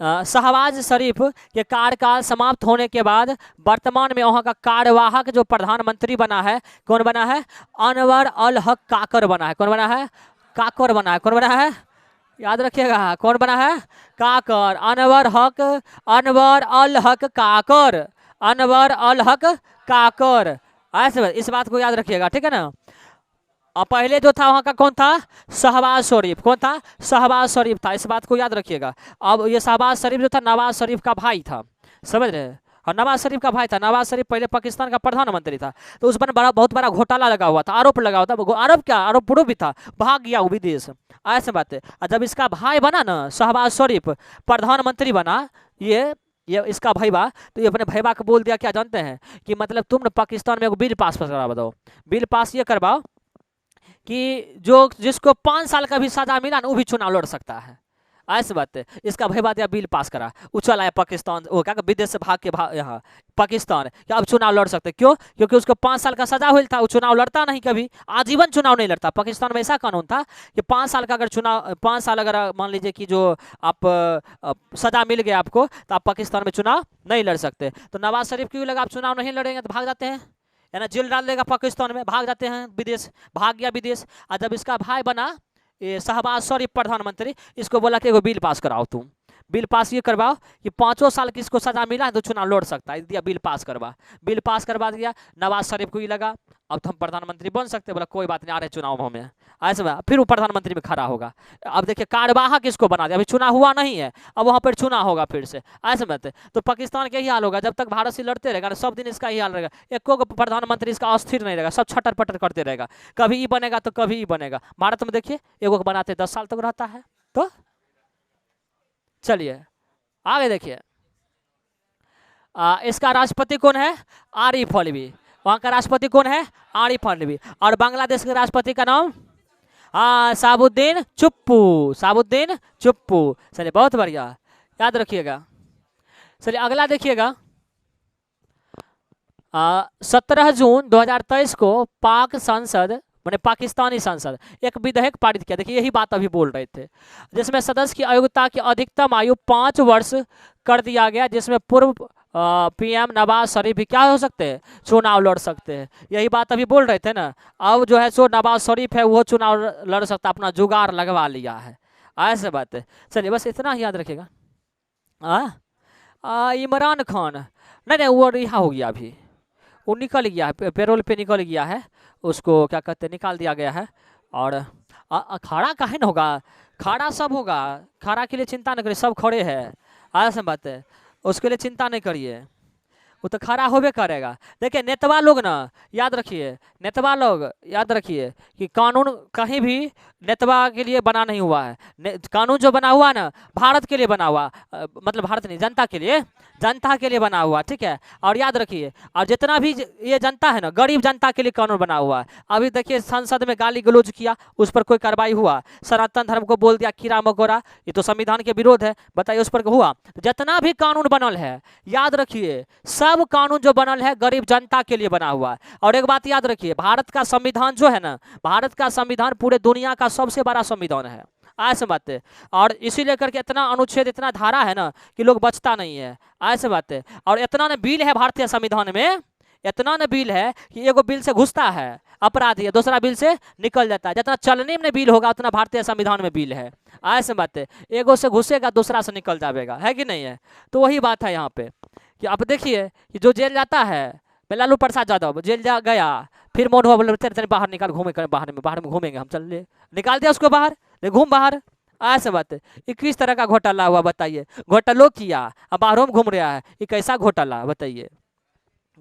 [SPEAKER 1] शहबाज शरीफ के कार्यकाल समाप्त होने के बाद वर्तमान में वहाँ का कार्यवाहक जो प्रधानमंत्री बना है, कौन बना है, अनवर अल हक काकर बना है। कौन बना है, काकर बना है। कौन बना है, याद रखिएगा, कौन बना है, काकर, अनवर अल हक काकर, अनवर अल हक काकर, ऐसे इस बात को याद रखिएगा, ठीक है ना। और पहले जो था वहाँ का कौन था, शहबाज शरीफ, कौन था, शहबाज शरीफ था, इस बात को याद रखिएगा। अब ये शहबाज शरीफ जो था नवाज शरीफ का भाई था, समझ रहे हैं, और नवाज शरीफ का भाई था। नवाज शरीफ पहले पाकिस्तान का प्रधानमंत्री था, तो उस पर बहुत बड़ा घोटाला लगा हुआ था, आरोप लगा हुआ था, आरोप क्या, आरोप प्रूफ भी था, भाग गया वो विदेश, ऐसे बात है। और जब इसका भाई बना ना शहबाज शरीफ, प्रधानमंत्री बना, ये इसका भैया, तो ये अपने भैया को बोल दिया क्या जानते हैं, कि मतलब तुम पाकिस्तान में एक बिल पास करा बताओ, बिल पास ये करवाओ कि जो जिसको 5 साल का भी सजा मिला ना वो भी चुनाव लड़ सकता है, ऐसी बात है। इसका भाई बात बिल पास करा, वो चला आया पाकिस्तान, वो क्या विदेश से भाग के यहाँ पाकिस्तान, क्या अब चुनाव लड़ सकते, क्यों, क्योंकि उसको 5 साल का सजा हुआ था, वो चुनाव लड़ता नहीं, कभी आजीवन चुनाव नहीं लड़ता। पाकिस्तान में ऐसा कानून था कि 5 साल का अगर चुनाव, 5 साल अगर मान लीजिए कि जो आप सजा मिल गया आपको, तो आप पाकिस्तान में चुनाव नहीं लड़ सकते। तो नवाज शरीफ क्यों लगा आप चुनाव नहीं लड़ेंगे तो भाग जाते हैं, है ना, जेल डाल देगा पाकिस्तान में, भाग जाते हैं विदेश, भाग गया विदेश। और जब इसका भाई बना ये शहबाज शरीफ प्रधानमंत्री, इसको बोला कि एगो बिल पास कराओ, तुम बिल पास ये करवाओ कि 5 साल की इसको सजा मिला है तो चुनाव लड़ सकता है, दिया बिल पास करवा, बिल पास करवा दिया। नवाज शरीफ को ही लगा अब तो हम प्रधानमंत्री बन सकते, बोला कोई बात नहीं, आ रहे चुनाव में, ऐसे में फिर वो प्रधानमंत्री में खड़ा होगा। अब देखिए कार्यवाहक इसको बना दिया, अभी चुनाव हुआ नहीं है, अब वहाँ पर चुनाव होगा फिर से, ऐसे में। तो पाकिस्तान का ही हाल होगा, जब तक भारत से लड़ते रहेगा सब दिन इसका ही हाल रहेगा, एको प्रधानमंत्री इसका अस्थिर नहीं रहेगा, सब छटर पटर करते रहेगा, कभी ये बनेगा तो कभी ये बनेगा। भारत में देखिए एगो बनाते 10 साल तक रहता है। तो चलिए आगे देखिए, इसका राष्ट्रपति कौन है, आरिफ अलवी, वहाँ का राष्ट्रपति कौन है, आरिफ अलवी। और बांग्लादेश के राष्ट्रपति का नाम शहाबुद्दीन चुप्पू, शहाबुद्दीन चुप्पू। चलिए बहुत बढ़िया, याद रखिएगा। चलिए अगला देखिएगा, 17 जून 2023 को पाक संसद मैंने पाकिस्तानी संसद एक विधेयक पारित किया। देखिए यही बात अभी बोल रहे थे, जिसमें सदस्य की अयोग्यता की अधिकतम आयु 5 वर्ष कर दिया गया, जिसमें पूर्व पीएम नवाज शरीफ भी क्या हो सकते हैं, चुनाव लड़ सकते हैं। यही बात अभी बोल रहे थे ना। अब जो है सो नवाज शरीफ है वो चुनाव लड़ सकता, अपना जुगाड़ लगवा लिया है, ऐसे बात है। चलिए बस इतना ही याद रखिएगा। इमरान खान नहीं नहीं वो रिहा हो गया, अभी वो निकल गया है, पेरोल पे निकल गया है, उसको क्या कहते हैं निकाल दिया गया है। और अखाड़ा काहे न होगा, खाड़ा सब होगा, खाड़ा के लिए चिंता न करिए, सब खड़े हैं, ऐसा बात है, उसके लिए चिंता नहीं करिए, वो तो खड़ा होबे करेगा। देखिए नेतवा लोग ना याद रखिए, नेतवा लोग याद रखिए कि कानून कहीं भी नेतवा के लिए बना नहीं हुआ है। कानून जो बना हुआ ना भारत के लिए बना हुआ, मतलब भारत नहीं जनता के लिए, जनता के लिए बना हुआ, ठीक है। और याद रखिए, और जितना भी ये जनता है ना गरीब जनता के लिए कानून बना हुआ है। अभी देखिए संसद में गाली गलौज किया, उस पर कोई कार्रवाई हुआ, सनातन धर्म को बोल दिया कीड़ा मकोड़ा, ये तो संविधान के विरोध है, बताइए उस पर हुआ। जितना भी कानून बनल है याद रखिए, सब कानून जो बनल है गरीब जनता के लिए बना हुआ है। और एक बात याद रखिए, भारत का संविधान जो है ना, भारत का संविधान पूरे दुनिया का सबसे बड़ा संविधान है, ऐसे बात है। और इसी लेकर के इतना अनुच्छेद इतना धारा है ना कि लोग बचता नहीं है, ऐसे बात है। और इतना न बिल है भारतीय संविधान में, इतना न बिल है कि एगो बिल से घुसता है अपराधी है, दूसरा बिल से निकल जाता है। जितना चलने में बिल होगा उतना भारतीय संविधान में बिल है, ऐसे बात है। एगो से घुसेगा दूसरा से निकल जाएगा, है कि नहीं है। तो वही बात है यहाँ पे कि अब देखिए कि जो जेल जाता है, लालू प्रसाद यादव जेल जा गया, फिर मोन हुआ बोले तेरे बाहर निकाल, घूमे बाहर में घूमेंगे हम, चल ले निकाल दिया उसको बाहर, ले घूम बाहर, ऐसे बात है। ये किस तरह का घोटाला हुआ बताइए, घोटालो किया अब बाहरों में घूम रहा है, ये कैसा घोटाला बताइए,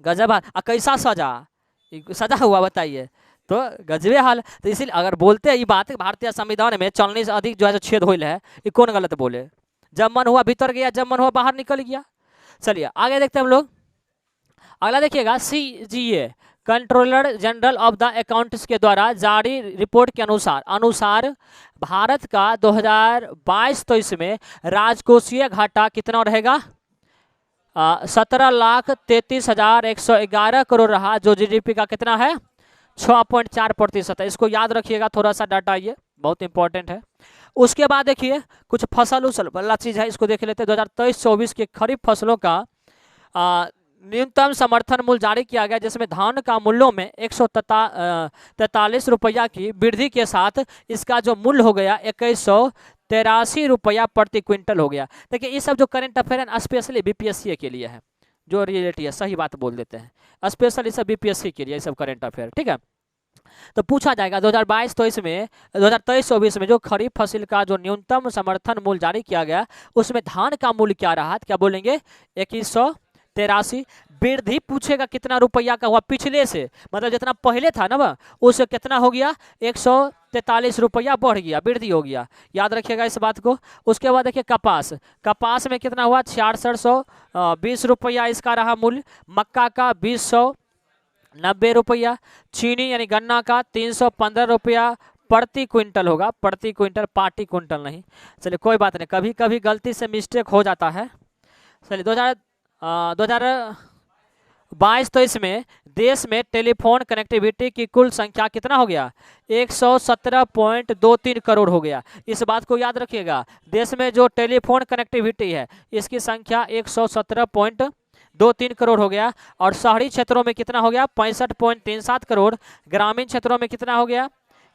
[SPEAKER 1] गजब। कैसा सजा हुआ बताइए, तो गजबे हाल। तो इसीलिए अगर बोलते हैं ये बात भारतीय संविधान में चलने से अधिक जो है छेद होल है, ये कौन गलत बोले। जब मन हुआ भीतर गया, जब मन हुआ बाहर निकल गया। चलिए आगे देखते हैं हम लोग। अगला देखिएगा, CGA controller general of the accounts के द्वारा जारी रिपोर्ट के अनुसार भारत का 2022-23 में राजकोषीय घाटा कितना रहेगा, 17,33,111 करोड़ रहा, जो GDP का कितना है 6.4% है। इसको याद रखिएगा, थोड़ा सा डाटा ये बहुत इंपॉर्टेंट है। उसके बाद देखिए कुछ फसल उसल वाला चीज़ है, इसको देख लेते हैं। 2023-24 के खरीफ फसलों का न्यूनतम समर्थन मूल्य जारी किया गया, जिसमें धान का मूल्यों में 143 रुपया की वृद्धि के साथ इसका जो मूल्य हो गया 2183 रुपया प्रति क्विंटल हो गया। देखिए ये सब जो करंट अफेयर है स्पेशली BPSC के लिए है, जो रियलिटी है, सही बात बोल देते हैं, स्पेशली सब BPSC के लिए सब करंट अफेयर, ठीक है। तो पूछा जाएगा 2022-23 में, 2023-24 में जो खरीफ फसल का जो न्यूनतम समर्थन मूल्य जारी किया गया उसमें धान का मूल्य क्या रहा, क्या बोलेंगे 2183। वृद्धि पूछेगा कितना रुपया का हुआ पिछले से, मतलब जितना पहले था ना उससे कितना हो गया 143 रुपया बढ़ गया, वृद्धि हो गया, याद रखिएगा इस बात को। उसके बाद देखिए कपास में कितना हुआ 6620 रुपया इसका रहा मूल्य, मक्का का 2090 रुपया, चीनी यानी गन्ना का 315 रुपया प्रति क्विंटल होगा, प्रति क्विंटल, पार्टी क्विंटल नहीं। चलिए कोई बात नहीं, कभी कभी गलती से मिस्टेक हो जाता है। चलिए 2022-23 में देश में टेलीफोन कनेक्टिविटी की कुल संख्या कितना हो गया 117.23 करोड़ हो गया। इस बात को याद रखिएगा, देश में जो टेलीफोन कनेक्टिविटी है इसकी संख्या 117.23 करोड़ हो गया। और शहरी क्षेत्रों में कितना हो गया 65.37 करोड़, ग्रामीण क्षेत्रों में कितना हो गया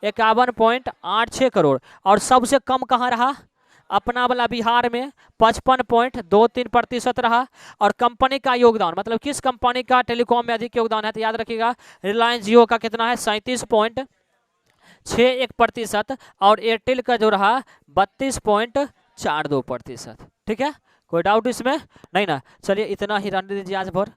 [SPEAKER 1] 51.86 करोड़। और सबसे कम कहाँ रहा, अपना वाला बिहार में 55.23% रहा। और कंपनी का योगदान, मतलब किस कंपनी का टेलीकॉम में अधिक योगदान है, तो याद रखिएगा रिलायंस जियो का कितना है 37.61%, और एयरटेल का जो रहा 32.42%। ठीक है, कोई डाउट इसमें नहीं ना। चलिए इतना ही रहने दीजिए आज भर।